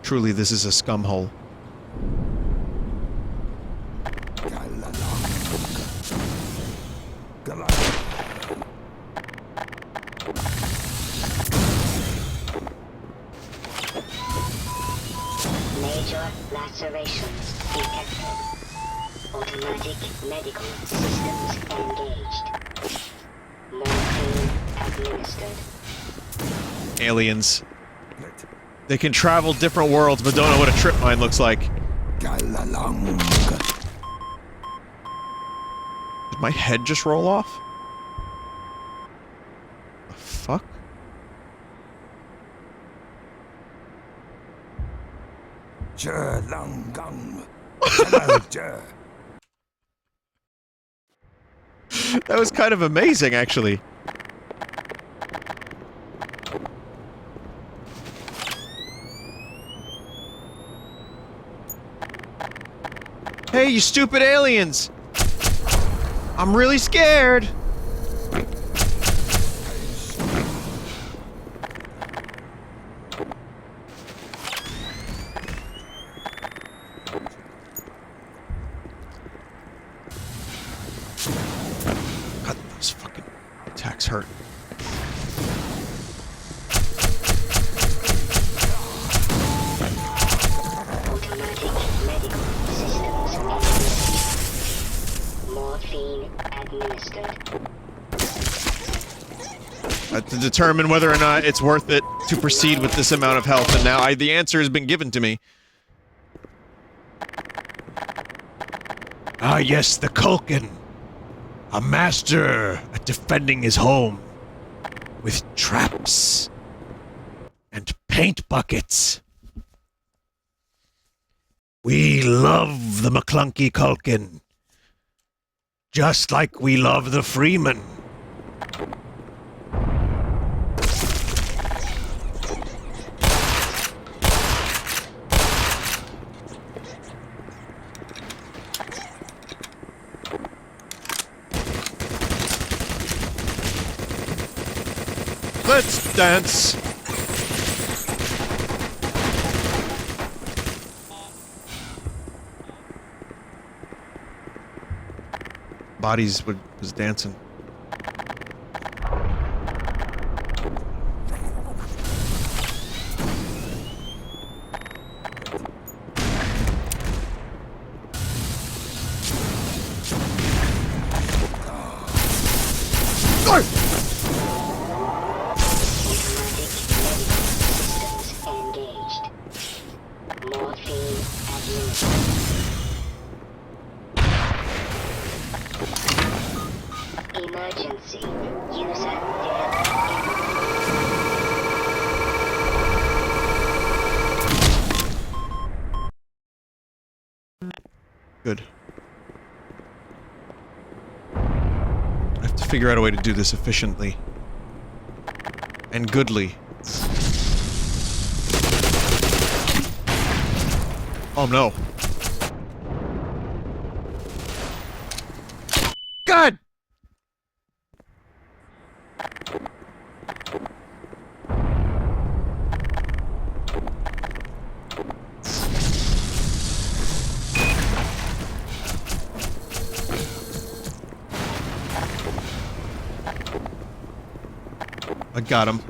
Truly, this is a scum hole. Major lacerations detected. Automatic medical systems engaged. Morphine administered. Aliens. They can travel different worlds, but don't know what a trip mine looks like. Did my head just roll off? The fuck? That was kind of amazing, actually. Hey, you stupid aliens! I'm really scared! God, those fucking attacks hurt. Automatic medical systems engaged. Morphine administered. To determine whether or not it's worth it to proceed with this amount of health, and now the answer has been given to me. Ah yes, the Culkin. A master at defending his home. With traps. And paint buckets. We love the McClunky Culkin. Just like we love the Freeman. Let's dance. Bodies was dancing. Engaged. Morphine administered. Emergency. User Good. I have to figure out a way to do this efficiently. And goodly. Oh no. God! I got him.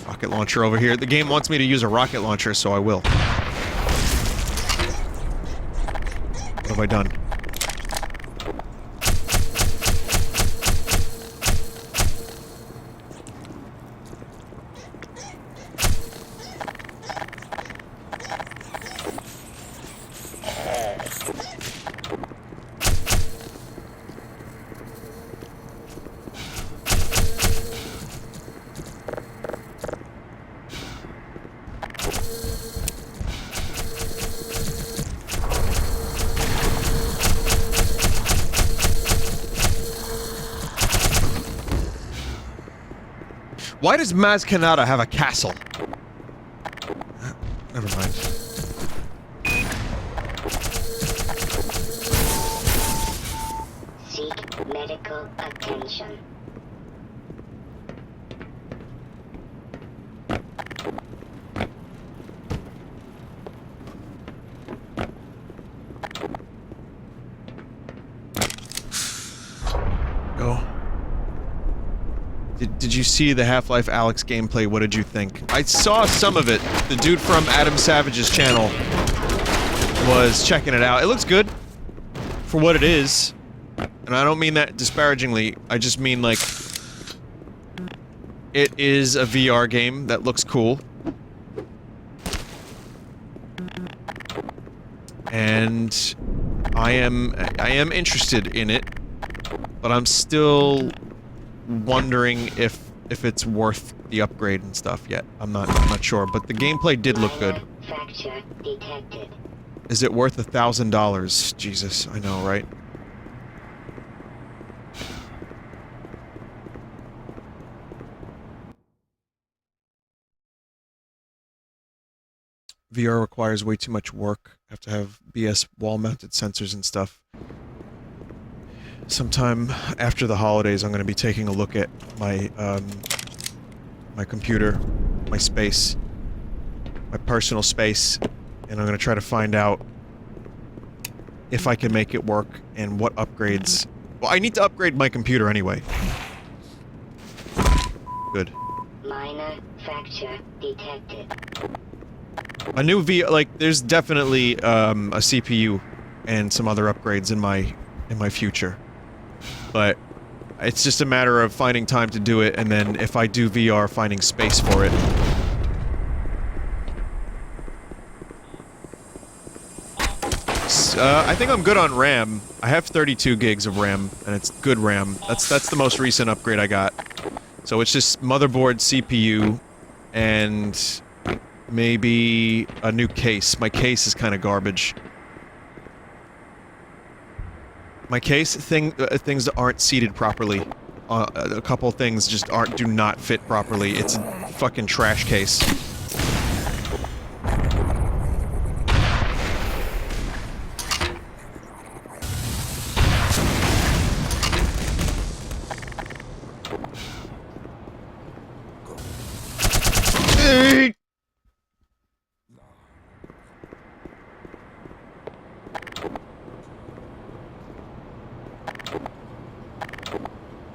Rocket launcher over here. The game wants me to use a rocket launcher, so I will. What have I done? Why does Maz Kanata have a castle? Never mind. Seek medical attention. Did you see the Half-Life Alyx gameplay? What did you think? I saw some of it. The dude from Adam Savage's channel was checking it out. It looks good for what it is. And I don't mean that disparagingly. I just mean, like, it is a VR game that looks cool. And I am interested in it, but I'm still wondering if it's worth the upgrade and stuff yet. I'm not sure, but the gameplay did look good. Fracture detected. Is it worth $1,000? Jesus, I know, right? VR requires way too much work. Have to have BS wall-mounted sensors and stuff. Sometime after the holidays, I'm going to be taking a look at my, my computer, my space, my personal space, and I'm going to try to find out if I can make it work and what upgrades... Well, I need to upgrade my computer anyway. Good. Minor fracture detected. A new like, there's definitely, a CPU and some other upgrades in my future. But it's just a matter of finding time to do it, and then if I do VR, finding space for it. I think I'm good on RAM. I have 32 gigs of RAM, and it's good RAM. That's the most recent upgrade I got. So it's just motherboard, CPU, and maybe a new case. My case is kind of garbage. My case, things that aren't seated properly. A couple things just do not fit properly. It's a fucking trash case.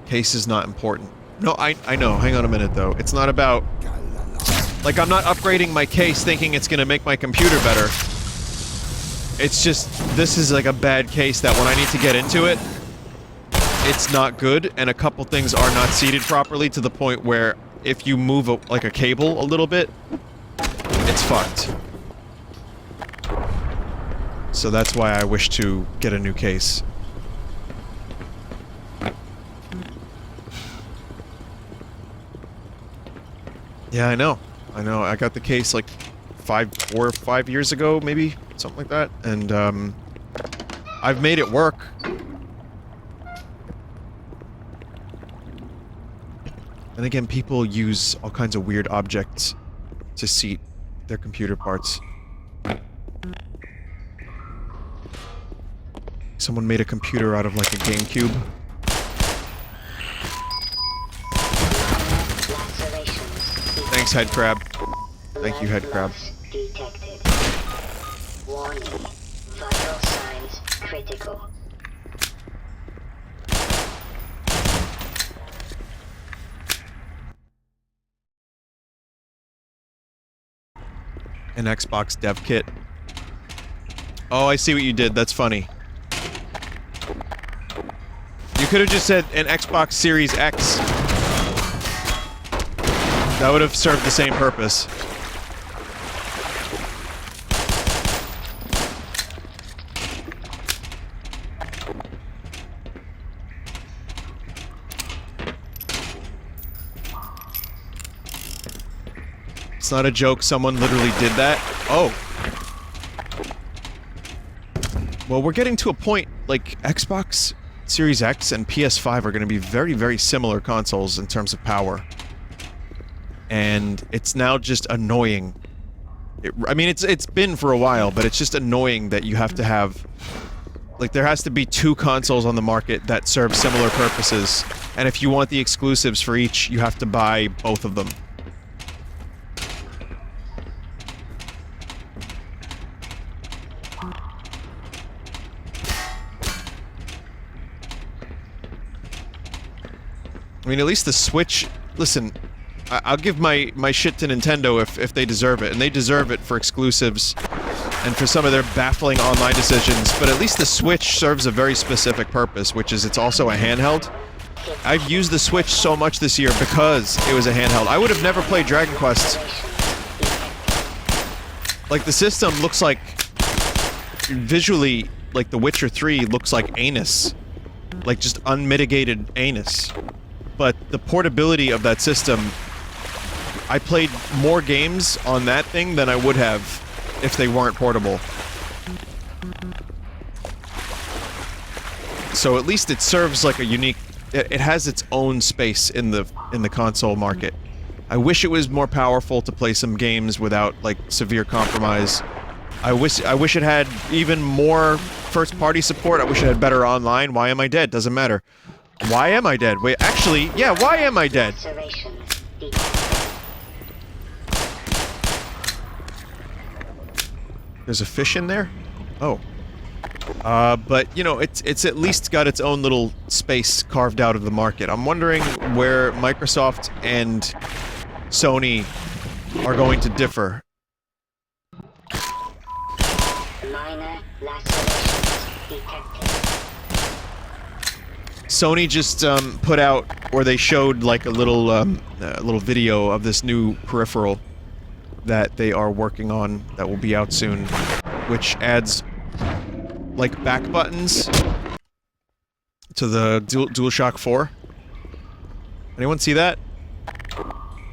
Case is not important. No, I know. Hang on a minute, though. It's not about... Like, I'm not upgrading my case thinking it's gonna make my computer better. It's just, this is like a bad case that when I need to get into it, it's not good, and a couple things are not seated properly to the point where if you move, like, a cable a little bit, it's fucked. So that's why I wish to get a new case. Yeah, I know. I know. I got the case like 4 or 5 years ago, maybe? Something like that. And, I've made it work. And again, people use all kinds of weird objects to seat their computer parts. Someone made a computer out of like a GameCube. Thanks, Head Crab. Thank you, Head Crab. Detected. Warning. Vital signs critical. An Xbox dev kit. Oh, I see what you did. That's funny. You could have just said an Xbox Series X. That would have served the same purpose. It's not a joke, someone literally did that. Oh. Well, we're getting to a point, like, Xbox Series X and PS5 are going to be very, very similar consoles in terms of power. And it's now just annoying. I mean, it's been for a while, but it's just annoying that you have to have... Like, there has to be 2 consoles on the market that serve similar purposes. And if you want the exclusives for each, you have to buy both of them. I mean, at least the Switch listen, I'll give my shit to Nintendo if they deserve it, and they deserve it for exclusives and for some of their baffling online decisions, but at least the Switch serves a very specific purpose, which is it's also a handheld. I've used the Switch so much this year because it was a handheld. I would have never played Dragon Quest. Like, the system looks like... visually, like The Witcher 3 looks like anus. Like, just unmitigated anus. But the portability of that system... I played more games on that thing than I would have if they weren't portable. So at least it serves like a unique... It has its own space in the console market. I wish it was more powerful to play some games without, like, severe compromise. I wish it had even more first-party support. I wish it had better online. Why am I dead? Doesn't matter. Why am I dead? Wait, actually, yeah, why am I dead? There's a fish in there? Oh. But, you know, it's at least got its own little space carved out of the market. I'm wondering where Microsoft and Sony are going to differ. Minor lacerations detected. Sony just put out, or they showed like a little video of this new peripheral that they are working on that will be out soon, which adds like back buttons to the DualShock 4. Anyone see that?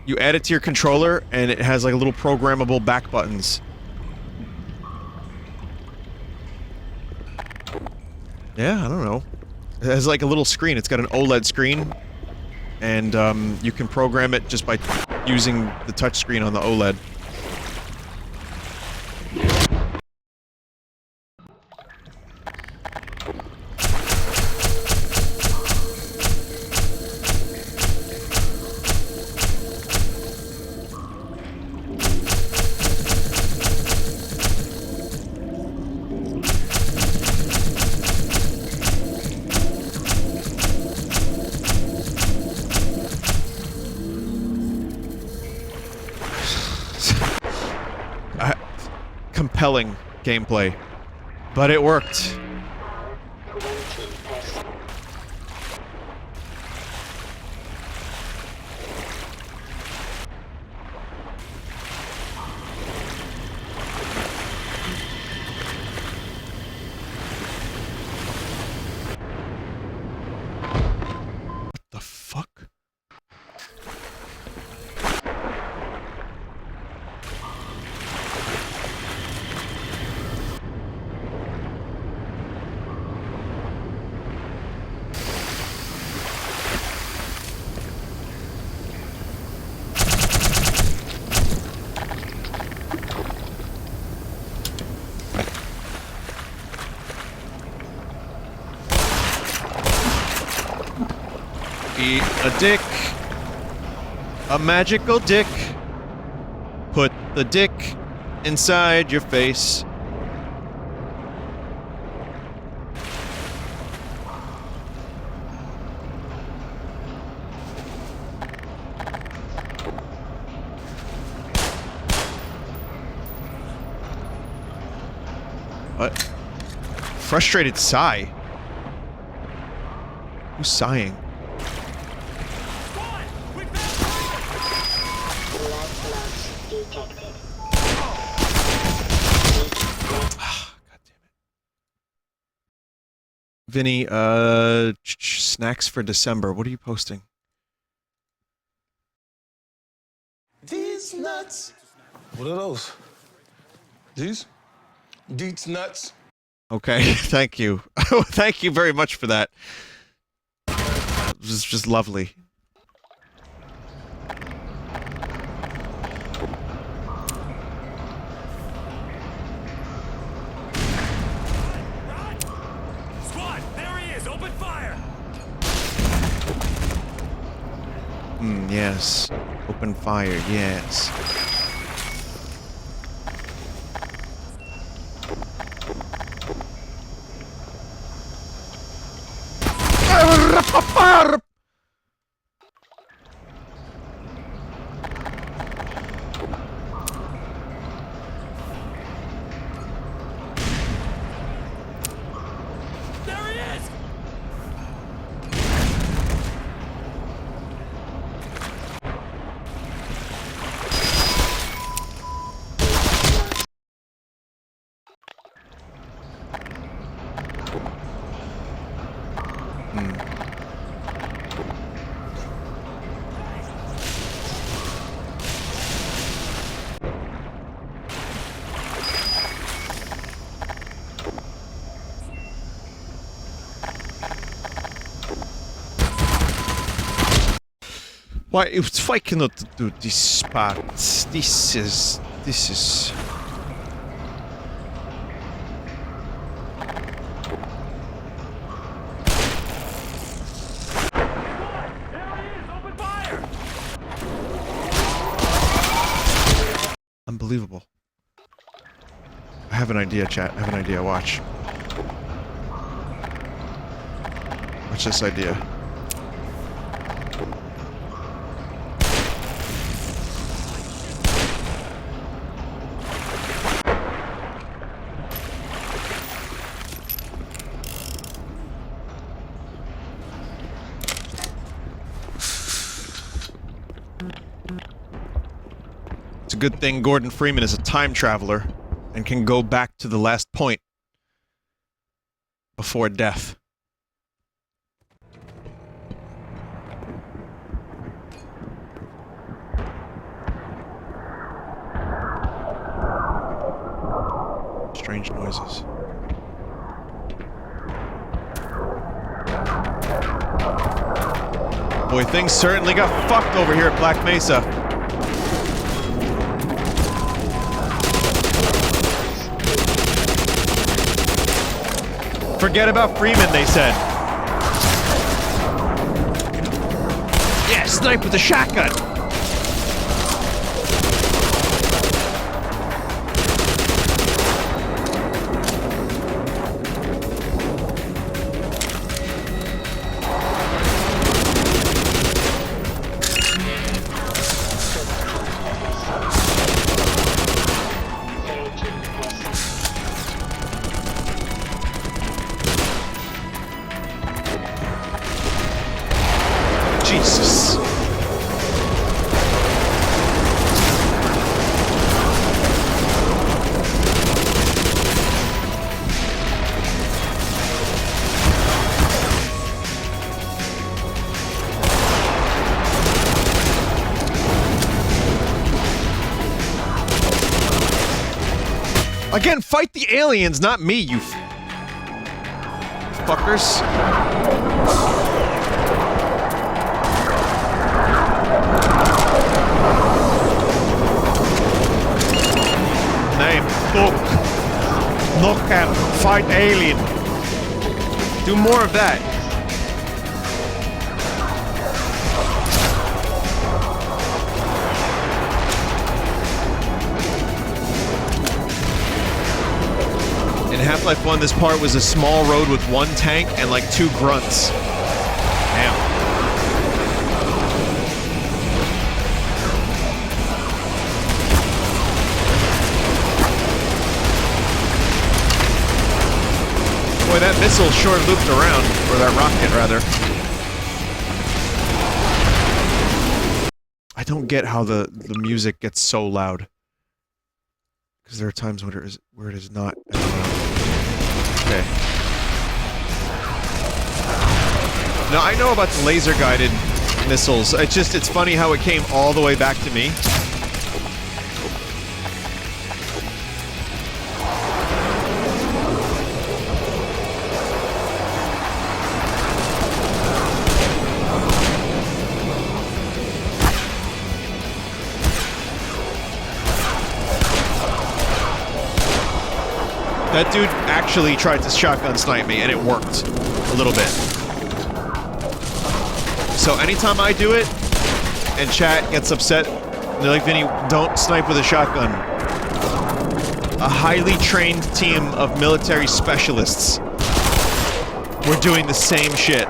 You add it to your controller and it has like little programmable back buttons. Yeah, I don't know. It has like a little screen. It's got an OLED screen, and you can program it just by using the touchscreen on the OLED. Compelling gameplay, but it worked. What the fuck? Eat a dick. A magical dick. Put the dick inside your face. What? Frustrated sigh. Who's sighing? Vinny, snacks for December. What are you posting? These nuts. What are those? These? Deets nuts. Okay, thank you. Thank you very much for that. It was just lovely. Yes. Open fire, yes. Why, if I cannot do this part, this is... Unbelievable. I have an idea, chat. I have an idea. Watch. Watch this idea. It's a good thing Gordon Freeman is a time traveler and can go back to the last point before death. Strange noises. Boy, things certainly got fucked over here at Black Mesa. Forget about Freeman, they said. Yeah, snipe with a shotgun. Jesus. Again, fight the aliens, not me, you fuckers. Name, look and fight alien. Do more of that. In Half-Life 1, this part was a small road with one tank and like 2 grunts. Damn. Boy, that missile sure looped around. Or that rocket, rather. I don't get how the music gets so loud. Because there are times when it is not as loud. Okay. Now, I know about the laser-guided missiles. It's funny how it came all the way back to me. That dude actually tried to shotgun snipe me, and it worked. A little bit. So anytime I do it, and chat gets upset, they're like, Vinny, don't snipe with a shotgun. A highly trained team of military specialists were doing the same shit.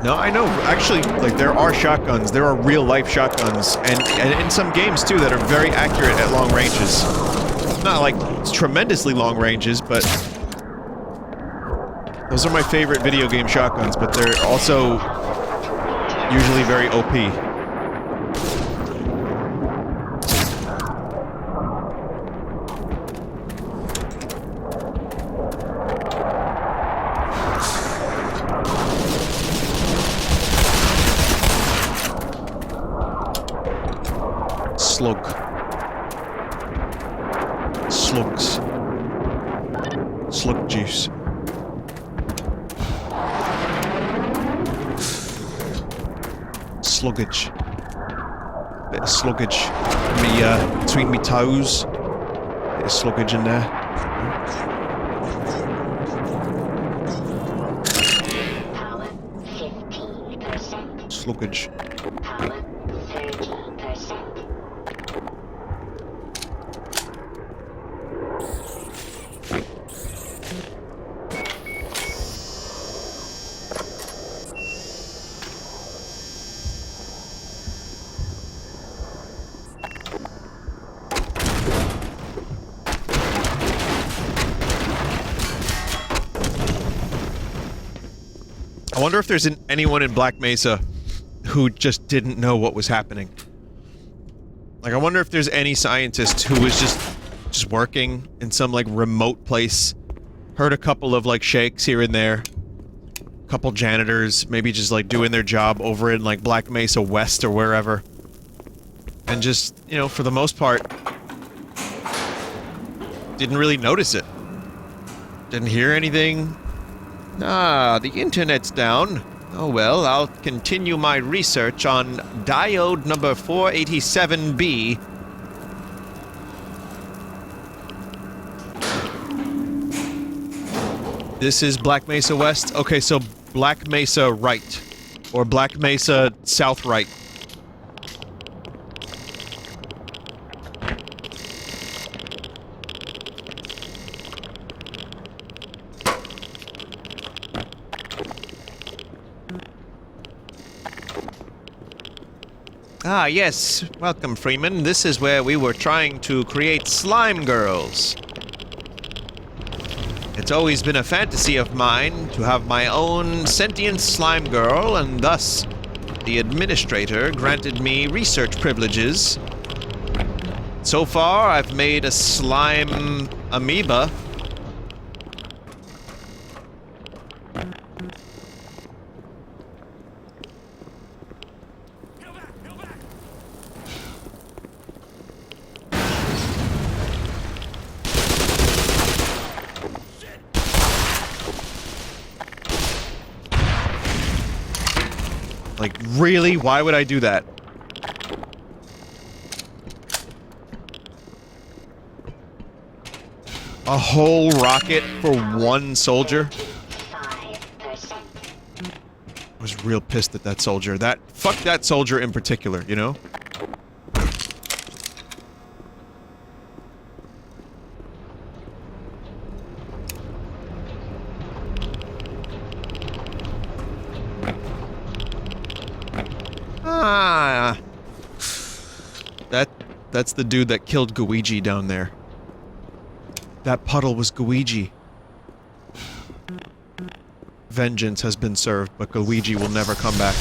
No, I know. Actually, like, there are shotguns. There are real-life shotguns, and in some games, too, that are very accurate at long ranges. Not, like, tremendously long ranges, but... Those are my favorite video game shotguns, but they're also usually very OP. Slug. Slugs. Slug juice. Sluggage. Bit of sluggage. Between me toes. Bit of sluggage in there. Power 15%. Sluggage. Power 30%. I wonder if there's anyone in Black Mesa who just didn't know what was happening. Like, I wonder if there's any scientist who was just working in some, like, remote place, heard a couple of, like, shakes here and there, couple janitors, maybe just, like, doing their job over in, like, Black Mesa West or wherever, and just, you know, for the most part, didn't really notice it. Didn't hear anything. Ah, the internet's down. Oh well, I'll continue my research on diode number 487B. This is Black Mesa West? Okay, so Black Mesa right. Or Black Mesa south right. Ah, yes. Welcome, Freeman. This is where we were trying to create slime girls. It's always been a fantasy of mine to have my own sentient slime girl, and thus the administrator granted me research privileges. So far, I've made a slime amoeba. Like, really? Why would I do that? A whole rocket for one soldier? 5%. I was real pissed at that soldier. Fuck that soldier in particular, you know? Ah, that's the dude that killed Guiji down there. That puddle was Guiji. Vengeance has been served, but Guiji will never come back.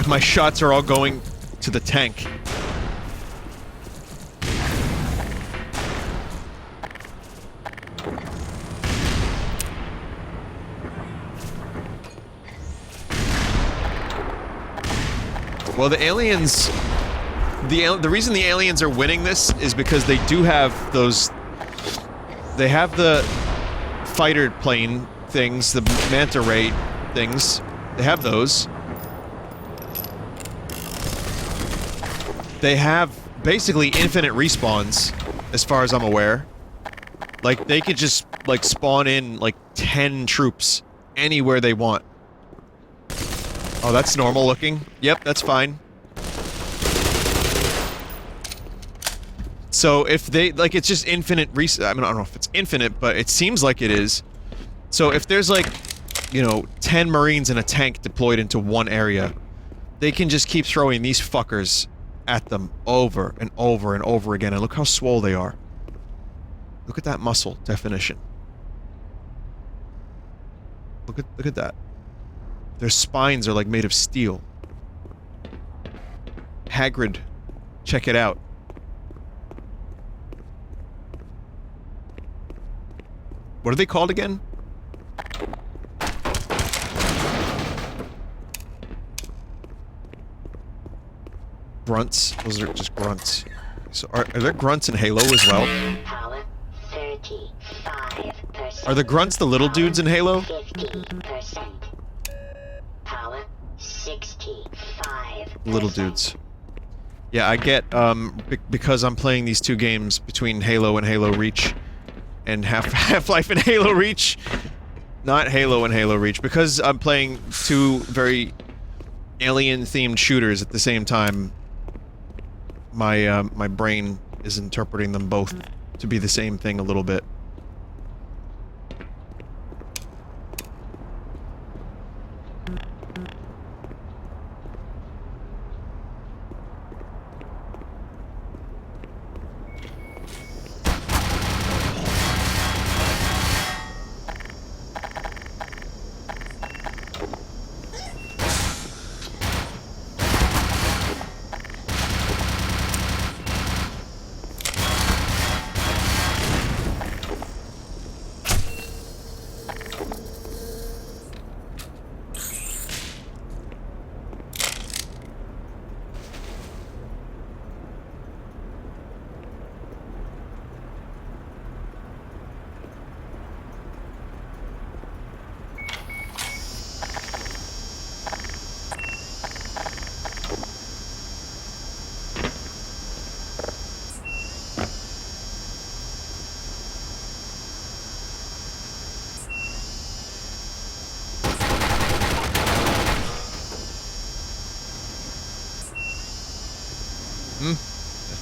My shots are all going to the tank. Well, the aliens... The reason the aliens are winning this is because they do have those... They have the fighter plane things, the manta ray things. They have those. They have basically infinite respawns, as far as I'm aware. Like, they could just, like, spawn in, like, 10 troops anywhere they want. Oh, that's normal looking. Yep, that's fine. So if they, like, it's just infinite I mean, I don't know if it's infinite, but it seems like it is. So if there's, like, you know, 10 Marines in a tank deployed into one area, they can just keep throwing these fuckers at them over and over and over again, and look how swole they are. Look at that muscle definition. Look at that. Their spines are like made of steel. Hagrid, check it out. What are they called again? Grunts? Those are just grunts. So are there grunts in Halo as well? Power 35%. Are the grunts the little dudes in Halo? 50%. Power 65%. Little dudes. Yeah, I get, because I'm playing these two games between Halo and Halo Reach, and Half-Life and Halo Reach, not Halo and Halo Reach, because I'm playing two very alien-themed shooters at the same time, my brain is interpreting them both to be the same thing a little bit.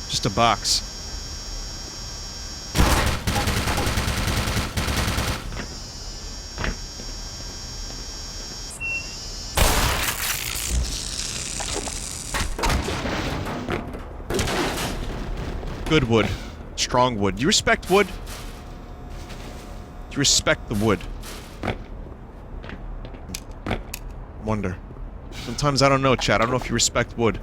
Just a box. Good wood. Strong wood. You respect wood? You respect the wood. Wonder. Sometimes I don't know, chat. I don't know if you respect wood.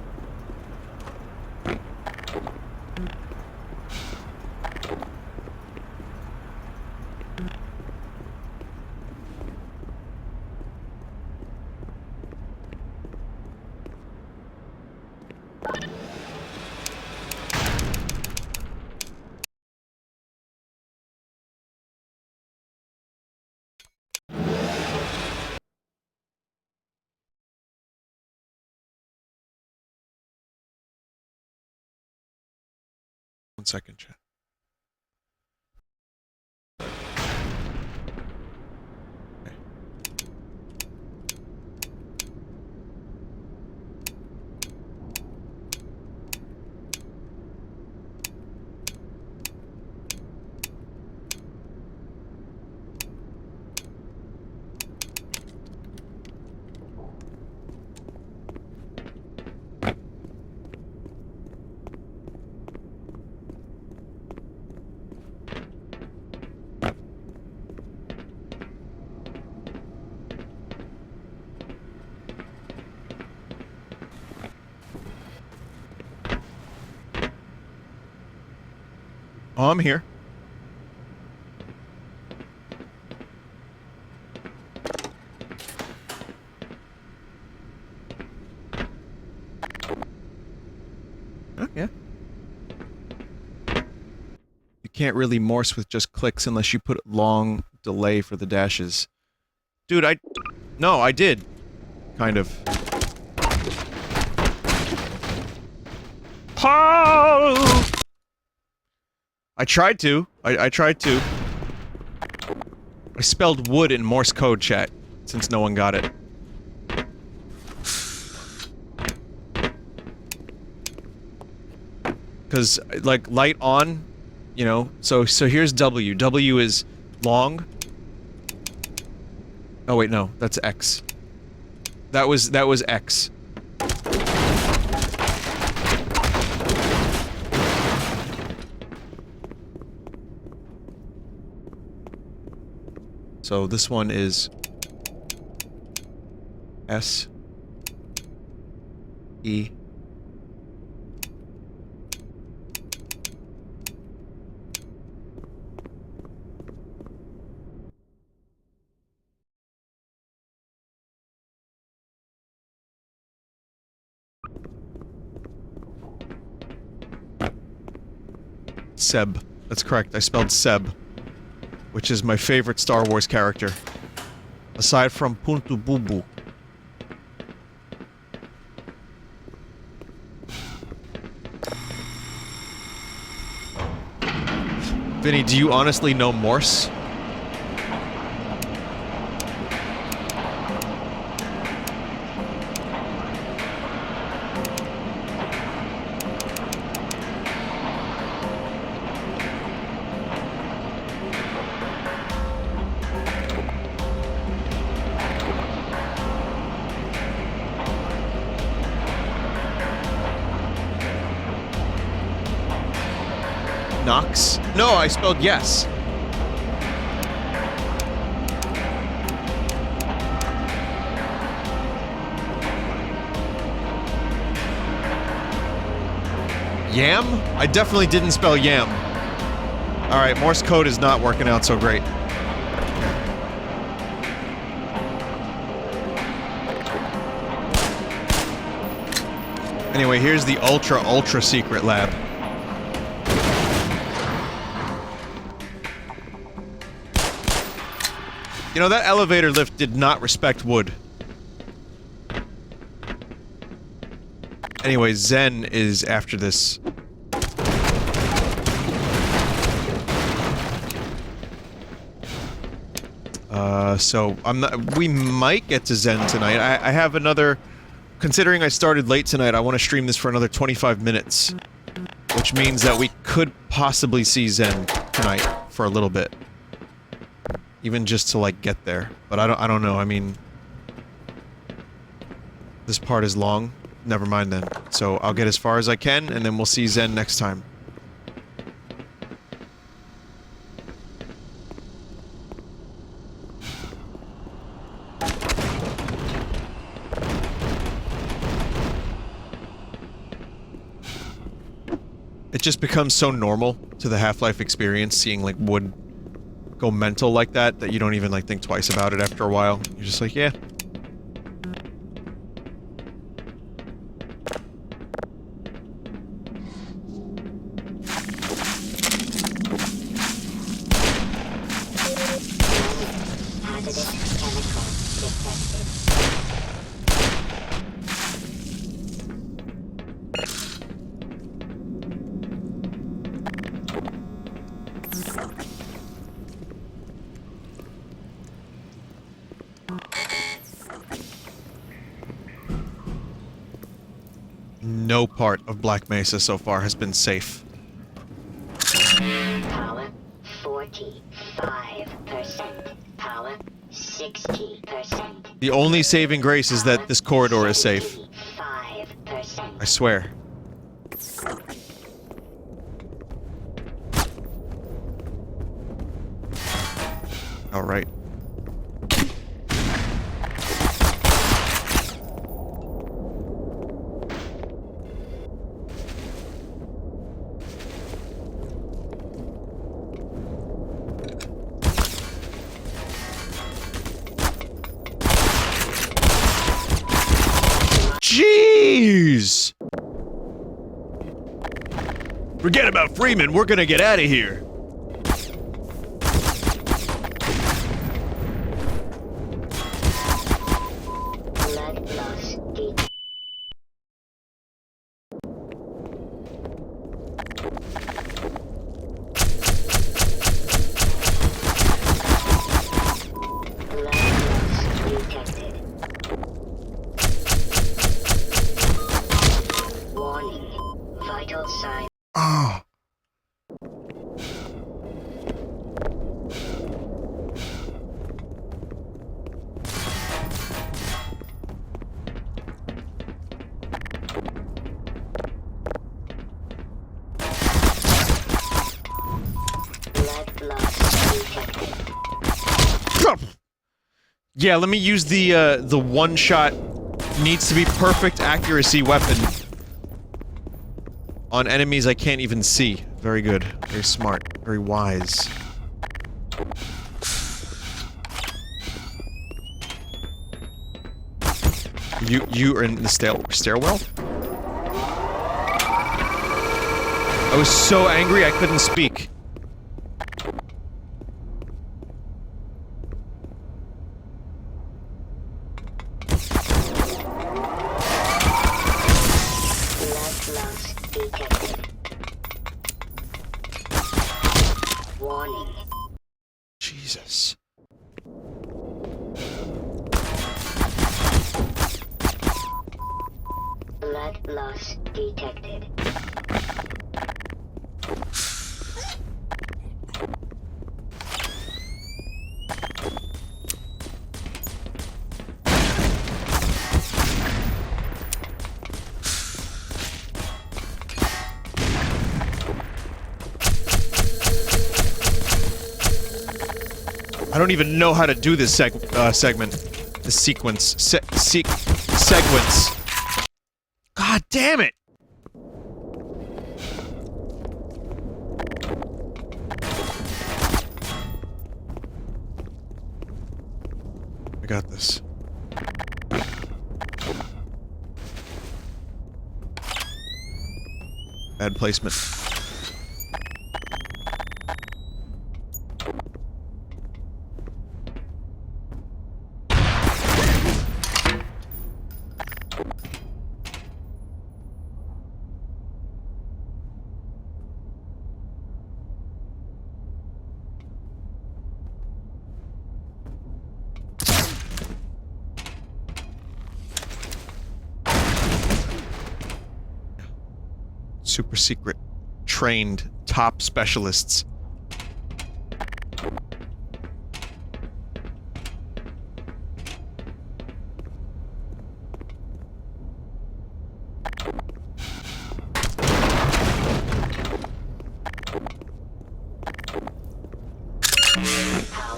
One second, chat. Okay. Oh, I'm here. yeah. You can't really Morse with just clicks unless you put long delay for the dashes. Dude, no, I did. Kind of. Paul! I tried to. I tried to. I spelled wood in Morse code, chat, since no one got it. Because, like, light on, you know, so here's W. W is long. Oh wait, no, that's X. That was X. So this one is S E Seb. That's correct. I spelled Seb, which is my favorite Star Wars character, aside from Puntu Bubu. Vinny, do you honestly know Morse? Knox? No, I spelled yes. Yam? I definitely didn't spell yam. Alright, Morse code is not working out so great. Anyway, here's the ultra secret lab. You know, that elevator lift did not respect wood. Anyway, Zen is after this. So we might get to Zen tonight. I have another, considering I started late tonight, I want to stream this for another 25 minutes. Which means that we could possibly see Zen tonight for a little bit. Even just to, like, get there. But I don't know, I mean... This part is long. Never mind then. So I'll get as far as I can, and then we'll see Zen next time. It just becomes so normal to the Half-Life experience, seeing, like, wood go mental like that, that you don't even, like, think twice about it after a while. You're just like, yeah. Hazardous chemical detected. No part of Black Mesa so far has been safe. Power 45%. Power 60%. The only saving grace is that this corridor is safe. 75%. I swear. Alright. Jeez! Forget about Freeman, we're gonna get out of here. Blood loss detected. Blood loss detected. Warning. Vital sign. Oh. Blood loss detected. Yeah, let me use the one-shot needs to be perfect accuracy weapon on enemies I can't even see. Very good. Very smart. Very wise. You are in the stairwell? I was so angry I couldn't speak. Blood loss detected. Warning. Jesus. Blood loss detected. I don't even know how to do this segment. This sequence. Segments. God damn it! I got this. Bad placement. Super secret, trained, top specialists. Power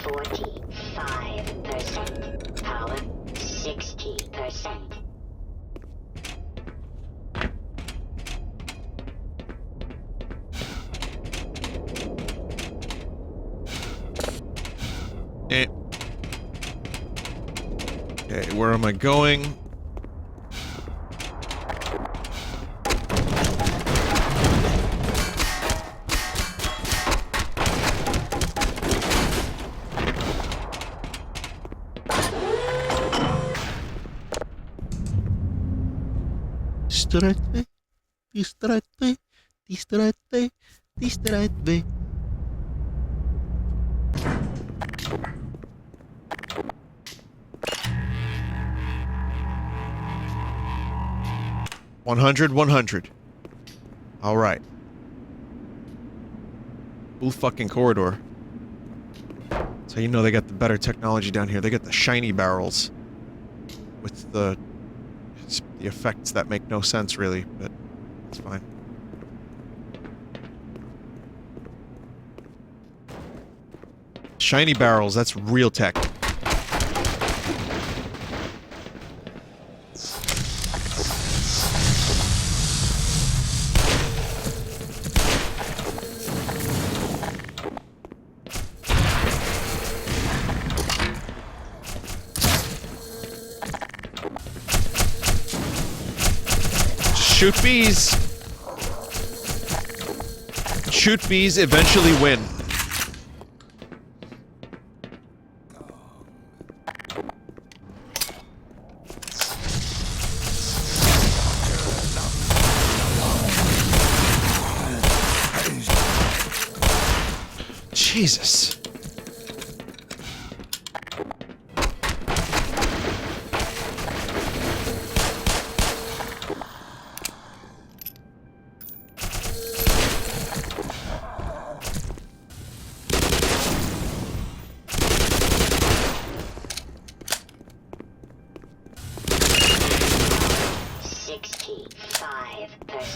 45%. Power 60%. Eh. Okay, where am I going? Distraite, distraite, distraite, distraite. One hundred. All right. Cool fucking corridor. So you know they got the better technology down here. They got the shiny barrels with the effects that make no sense really, but it's fine. Shiny barrels, that's real tech. Shoot bees! Shoot bees eventually win. Jesus.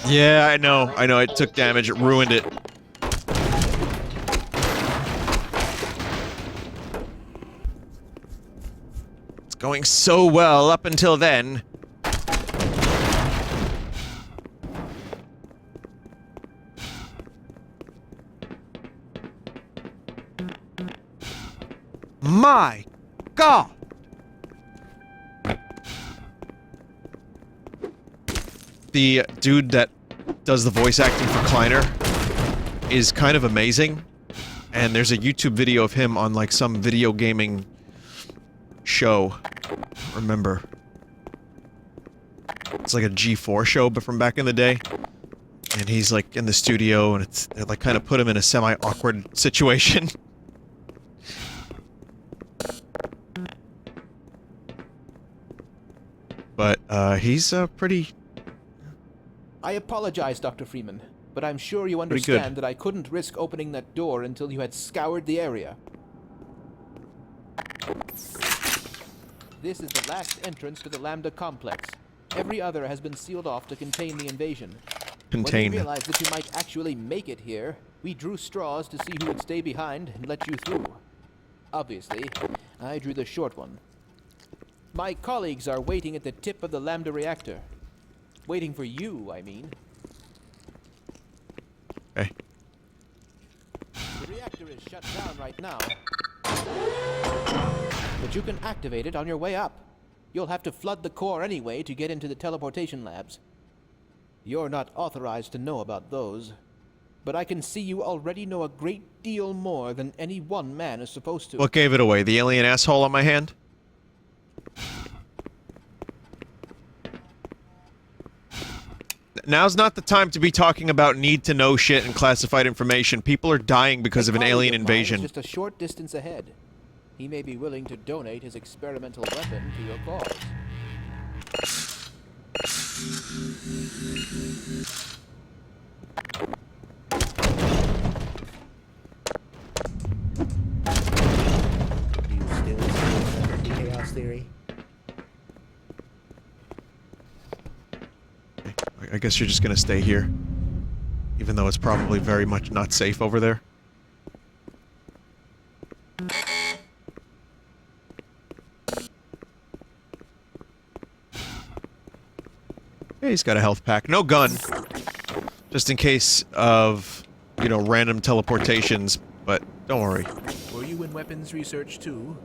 Yeah, I know. It took damage. It ruined it. It's going so well up until then. My God! The dude that does the voice acting for Kleiner is kind of amazing, and there's a YouTube video of him on like some video gaming show. Remember, it's like a G4 show, but from back in the day, and he's like in the studio, and they like kind of put him in a semi-awkward situation. But he's pretty. I apologize, Dr. Freeman, but I'm sure you good. understand that I couldn't risk opening that door until you had scoured the area. This is the last entrance to the Lambda complex. Every other has been sealed off to contain the invasion. When we realized that you might actually make it here, we drew straws to see who would stay behind and let you through. Obviously, I drew the short one. My colleagues are waiting at the tip of the Lambda reactor. Waiting for you, I mean. Okay. The reactor is shut down right now. But you can activate it on your way up. You'll have to flood the core anyway to get into the teleportation labs. You're not authorized to know about those. But I can see you already know a great deal more than any one man is supposed to. What gave it away? The alien asshole on my hand? Now's not the time to be talking about need-to-know shit and classified information. People are dying because of an alien invasion. Just a short distance ahead. He may be willing to donate his experimental weapon to your cause. Do you still stand the chaos theory? I guess you're just gonna stay here. Even though it's probably very much not safe over there. Yeah, he's got a health pack. No gun. Just in case of, you know, random teleportations, but don't worry. Were you in weapons research too?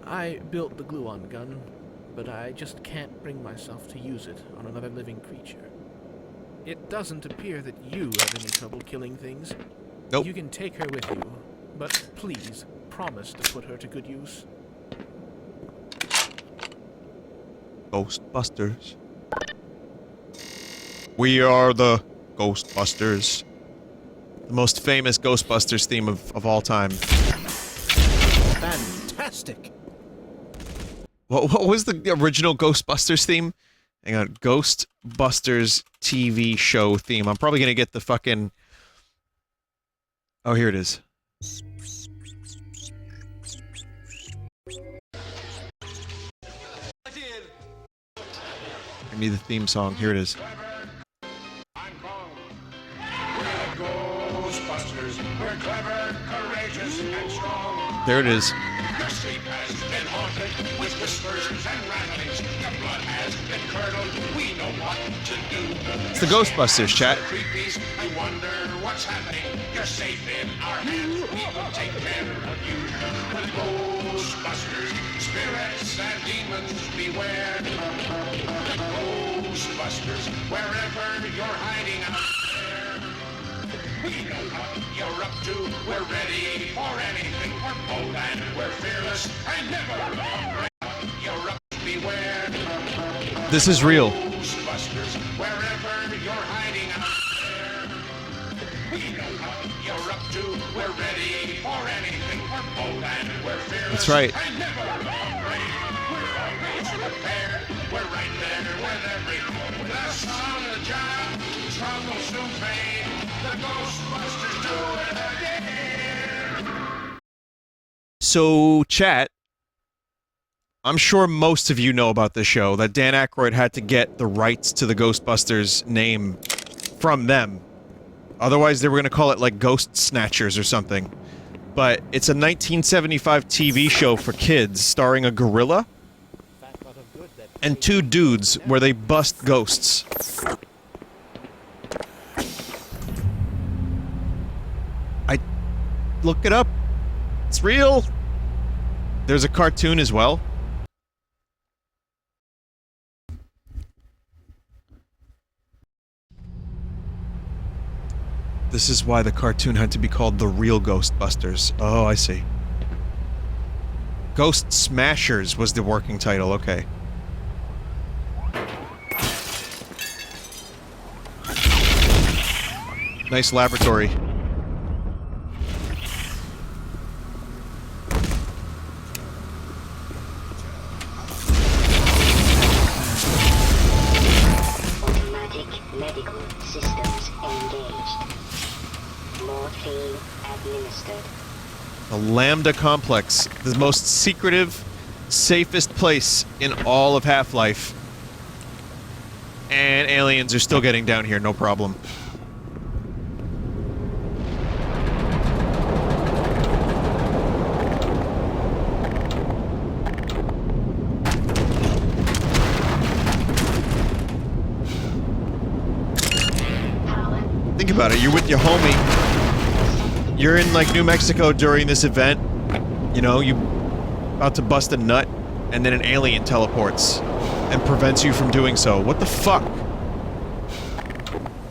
I built the gluon gun, but I just can't bring myself to use it on another living creature. It doesn't appear that you have any trouble killing things. Nope. You can take her with you, but please promise to put her to good use. Ghostbusters. We are the Ghostbusters. The most famous Ghostbusters theme of all time. Fantastic! What was the original Ghostbusters theme? Hang on, Ghostbusters TV show theme. I'm probably gonna get the fucking... Oh, here it is. Give me the theme song. Here it is. We're clever, courageous, and strong. There it is. Your sleep has been haunted with whispers and rattlings. Your blood has been curdled. We know what to do. It's the Ghostbusters, chat. Creepies, I wonder what's happening. You're safe in our hands. We will take care of you. The Ghostbusters, spirits and demons, beware. The Ghostbusters, wherever you're hiding out there. We know what you're up to. We're ready for anything. We're bold and we're fearless and never afraid. You're up to beware. This is real. Ghostbusters, wherever you're hiding out there. We know what you're up to. We're ready for anything. We're bold and we're fearless. That's right. And never afraid. We're always prepared. We're right there with everything. That's on the job. Trouble soon fade. The Ghostbusters do it again. So, chat, I'm sure most of you know about this show, that Dan Aykroyd had to get the rights to the Ghostbusters name from them. Otherwise, they were going to call it, like, Ghost Snatchers or something. But it's a 1975 TV show for kids starring a gorilla and two dudes where they bust ghosts. Look it up. It's real. There's a cartoon as well. This is why the cartoon had to be called The Real Ghostbusters. Oh, I see. Ghost Smashers was the working title, okay. Nice laboratory. Medical systems engaged. Morphine administered. The Lambda Complex, the most secretive, safest place in all of Half-Life. And aliens are still getting down here, no problem. Think about it, you're with your homie. You're in, like, New Mexico during this event. You know, you about to bust a nut, and then an alien teleports and prevents you from doing so. What the fuck?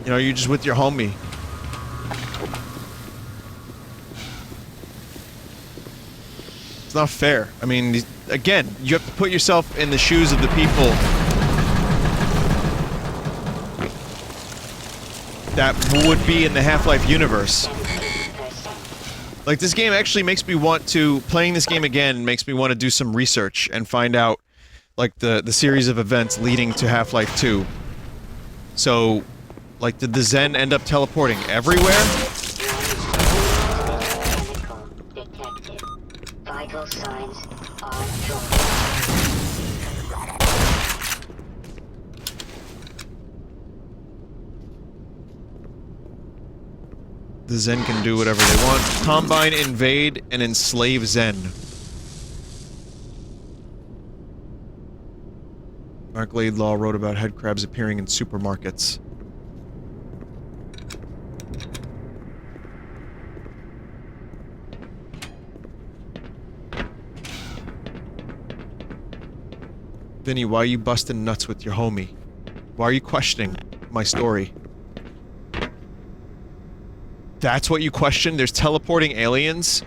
You know, you're just with your homie. It's not fair. I mean, again, you have to put yourself in the shoes of the people that would be in the Half-Life universe. Like, this game actually makes me want to... Playing this game again makes me want to do some research and find out, like, the series of events leading to Half-Life 2. So, like, did the Zen end up teleporting everywhere? Detected. Vital signs are drawn. The Zen can do whatever they want. Combine, invade, and enslave Zen. Mark Laidlaw wrote about headcrabs appearing in supermarkets. Vinny, why are you busting nuts with your homie? Why are you questioning my story? That's what you question? There's teleporting aliens?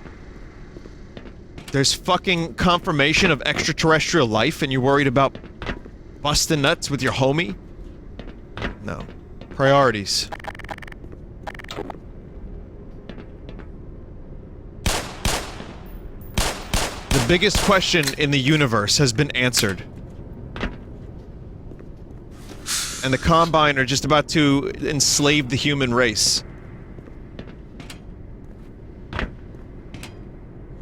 There's fucking confirmation of extraterrestrial life and you're worried about busting nuts with your homie? No. Priorities. The biggest question in the universe has been answered. And the Combine are just about to enslave the human race.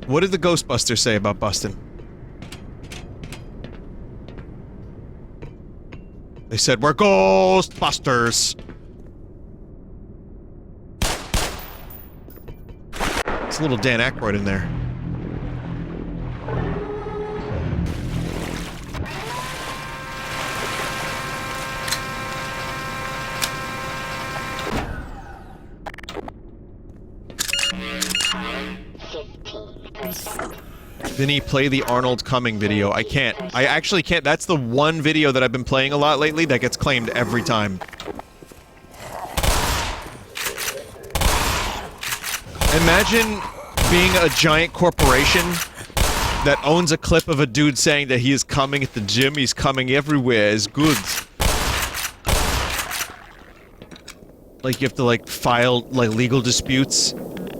What did the Ghostbusters say about busting? They said, we're Ghostbusters! It's a little Dan Aykroyd in there. Vinny, play the Arnold Cumming video. I can't. I actually can't. That's the one video that I've been playing a lot lately that gets claimed every time. Imagine being a giant corporation that owns a clip of a dude saying that he is coming at the gym, he's coming everywhere, is good. Like, you have to, like, file, like, legal disputes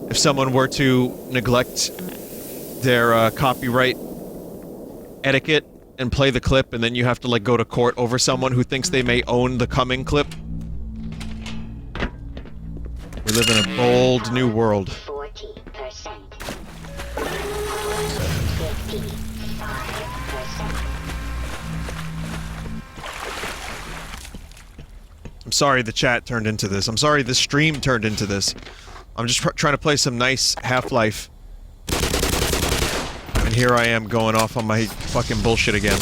if someone were to neglect their, copyright etiquette and play the clip, and then you have to, like, go to court over someone who thinks they may own the coming clip. We live in a bold new world. 40%. 55%. I'm sorry the chat turned into this. I'm sorry the stream turned into this. I'm just trying to play some nice Half-Life. And here I am going off on my fucking bullshit again.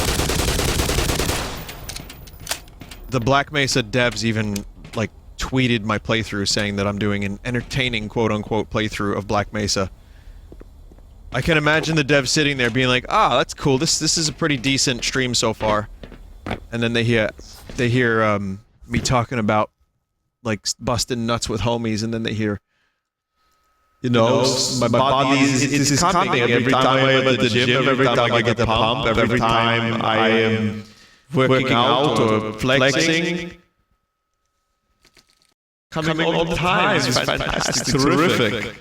The Black Mesa devs even, like, tweeted my playthrough saying that I'm doing an entertaining quote-unquote playthrough of Black Mesa. I can imagine the devs sitting there being like, ah, that's cool, this is a pretty decent stream so far. And then they hear me talking about, like, busting nuts with homies, and then they hear, you know, my body is coming every time I am at the gym, every time I get the pump, every time I am working out or flexing. Coming all the time, it's fantastic, it's terrific.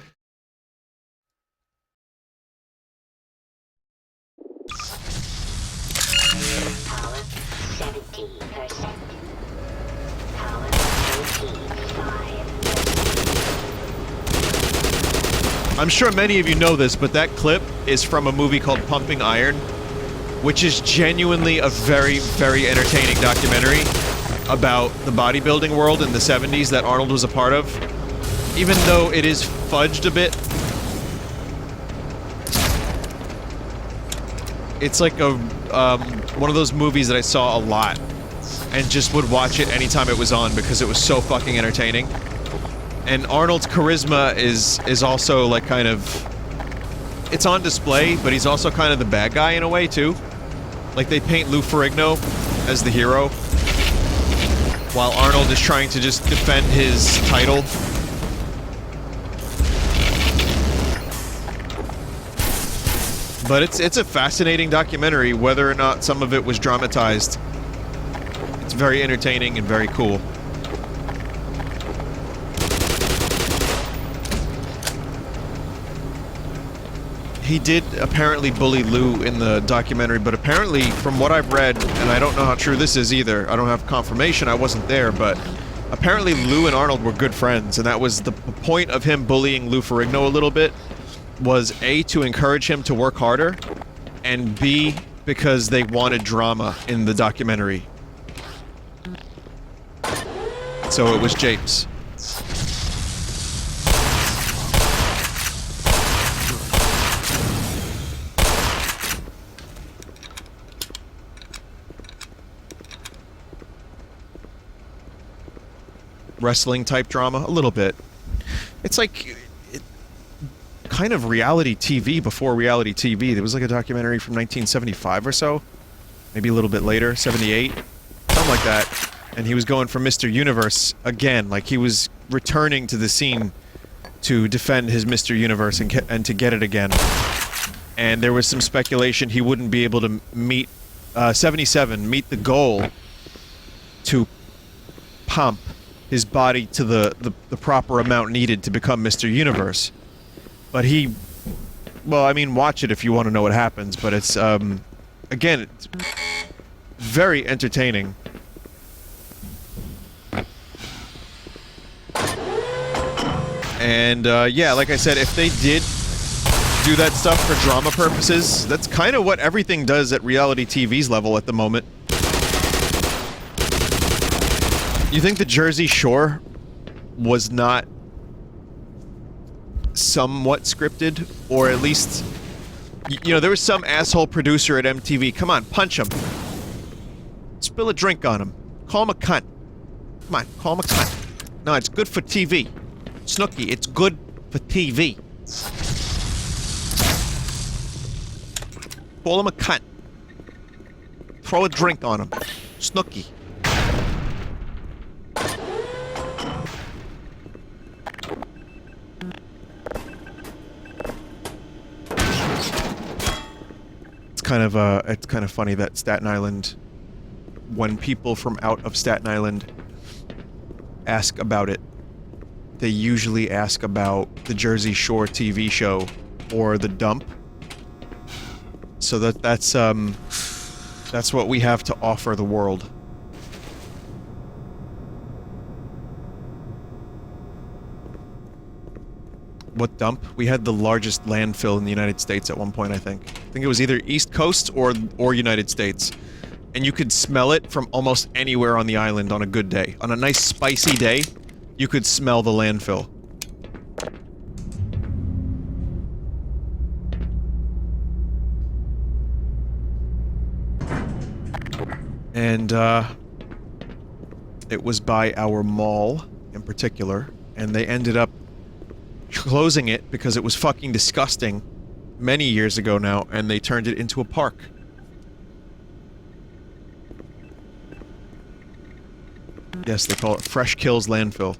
Power 70%. Power 85%. I'm sure many of you know this, but that clip is from a movie called Pumping Iron, which is genuinely a very, very entertaining documentary about the bodybuilding world in the 70s that Arnold was a part of. Even though it is fudged a bit, it's like a one of those movies that I saw a lot and just would watch it anytime it was on because it was so fucking entertaining. And Arnold's charisma is also, like, kind of, it's on display, but he's also kind of the bad guy in a way too. Like, they paint Lou Ferrigno as the hero while Arnold is trying to just defend his title. But it's a fascinating documentary, whether or not some of it was dramatized. It's very entertaining and very cool. He did apparently bully Lou in the documentary, but apparently, from what I've read, and I don't know how true this is either, I don't have confirmation, I wasn't there, but apparently Lou and Arnold were good friends, and that was the point of him bullying Lou Ferrigno a little bit, was A, to encourage him to work harder, and B, because they wanted drama in the documentary. So it was Japes. Wrestling type drama, a little bit. It's like kind of reality TV before reality TV. There was like a documentary from 1975 or so, maybe a little bit later, 78, something like that. And he was going for Mr. Universe again, like he was returning to the scene to defend his Mr. Universe and to get it again. And there was some speculation he wouldn't be able to meet 77, meet the goal to pump his body to the proper amount needed to become Mr. Universe. But he... Well, I mean, watch it if you want to know what happens, but it's, again, it's very entertaining. And, yeah, like I said, if they did do that stuff for drama purposes, that's kind of what everything does at reality TV's level at the moment. You think the Jersey Shore was not somewhat scripted? Or at least, you know, there was some asshole producer at MTV. Come on, punch him. Spill a drink on him. Call him a cunt. Come on, call him a cunt. No, it's good for TV. Snooki, it's good for TV. Call him a cunt. Throw a drink on him. Snooki. kind of funny that Staten Island, when people from out of Staten Island ask about it, they usually ask about the Jersey Shore TV show or the dump. So that's what we have to offer the world. What dump? We had the largest landfill in the United States at one point, I think. I think it was either East Coast or United States. And you could smell it from almost anywhere on the island on a good day. On a nice spicy day, you could smell the landfill. And, it was by our mall, in particular, and they ended up closing it because it was fucking disgusting many years ago now, and they turned it into a park. Yes, they call it Fresh Kills Landfill.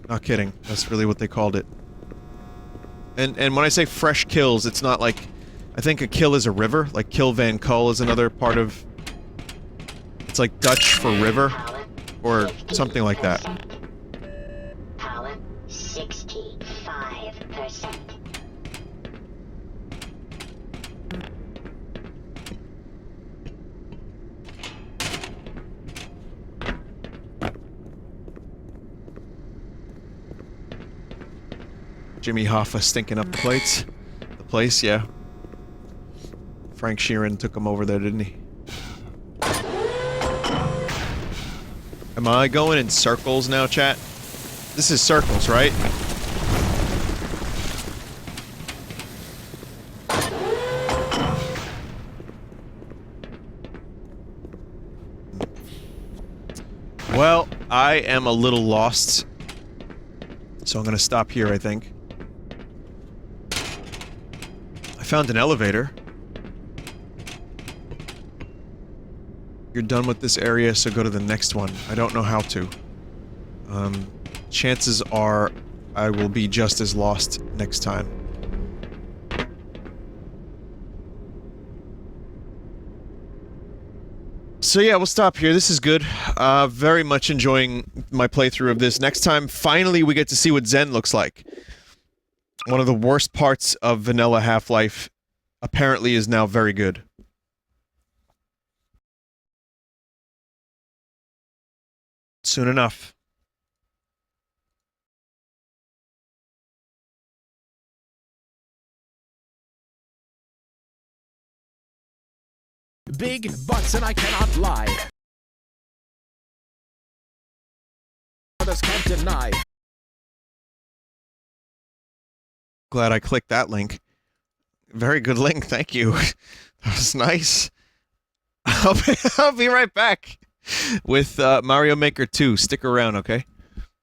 Not kidding. That's really what they called it. And when I say Fresh Kills, it's not like... I think a kill is a river. Like, Kill Van Kull is another part of... It's like Dutch for river. Or something like that. Power 65%. Jimmy Hoffa stinking up the plates. The place, yeah. Frank Sheeran took him over there, didn't he? Am I going in circles now, chat? This is circles, right? Well, I am a little lost. So I'm gonna stop here, I think. I found an elevator. You're done with this area, so go to the next one. I don't know how to. Chances are I will be just as lost next time. So yeah, we'll stop here. This is good. Very much enjoying my playthrough of this. Next time, finally, we get to see what Zen looks like. One of the worst parts of vanilla Half-Life apparently is now very good. Soon enough. Big butts and I cannot lie. Others can't deny. Glad I clicked that link. Very good link, thank you. That was nice. I'll be right back with Mario Maker 2. Stick around, okay?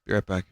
Be right back.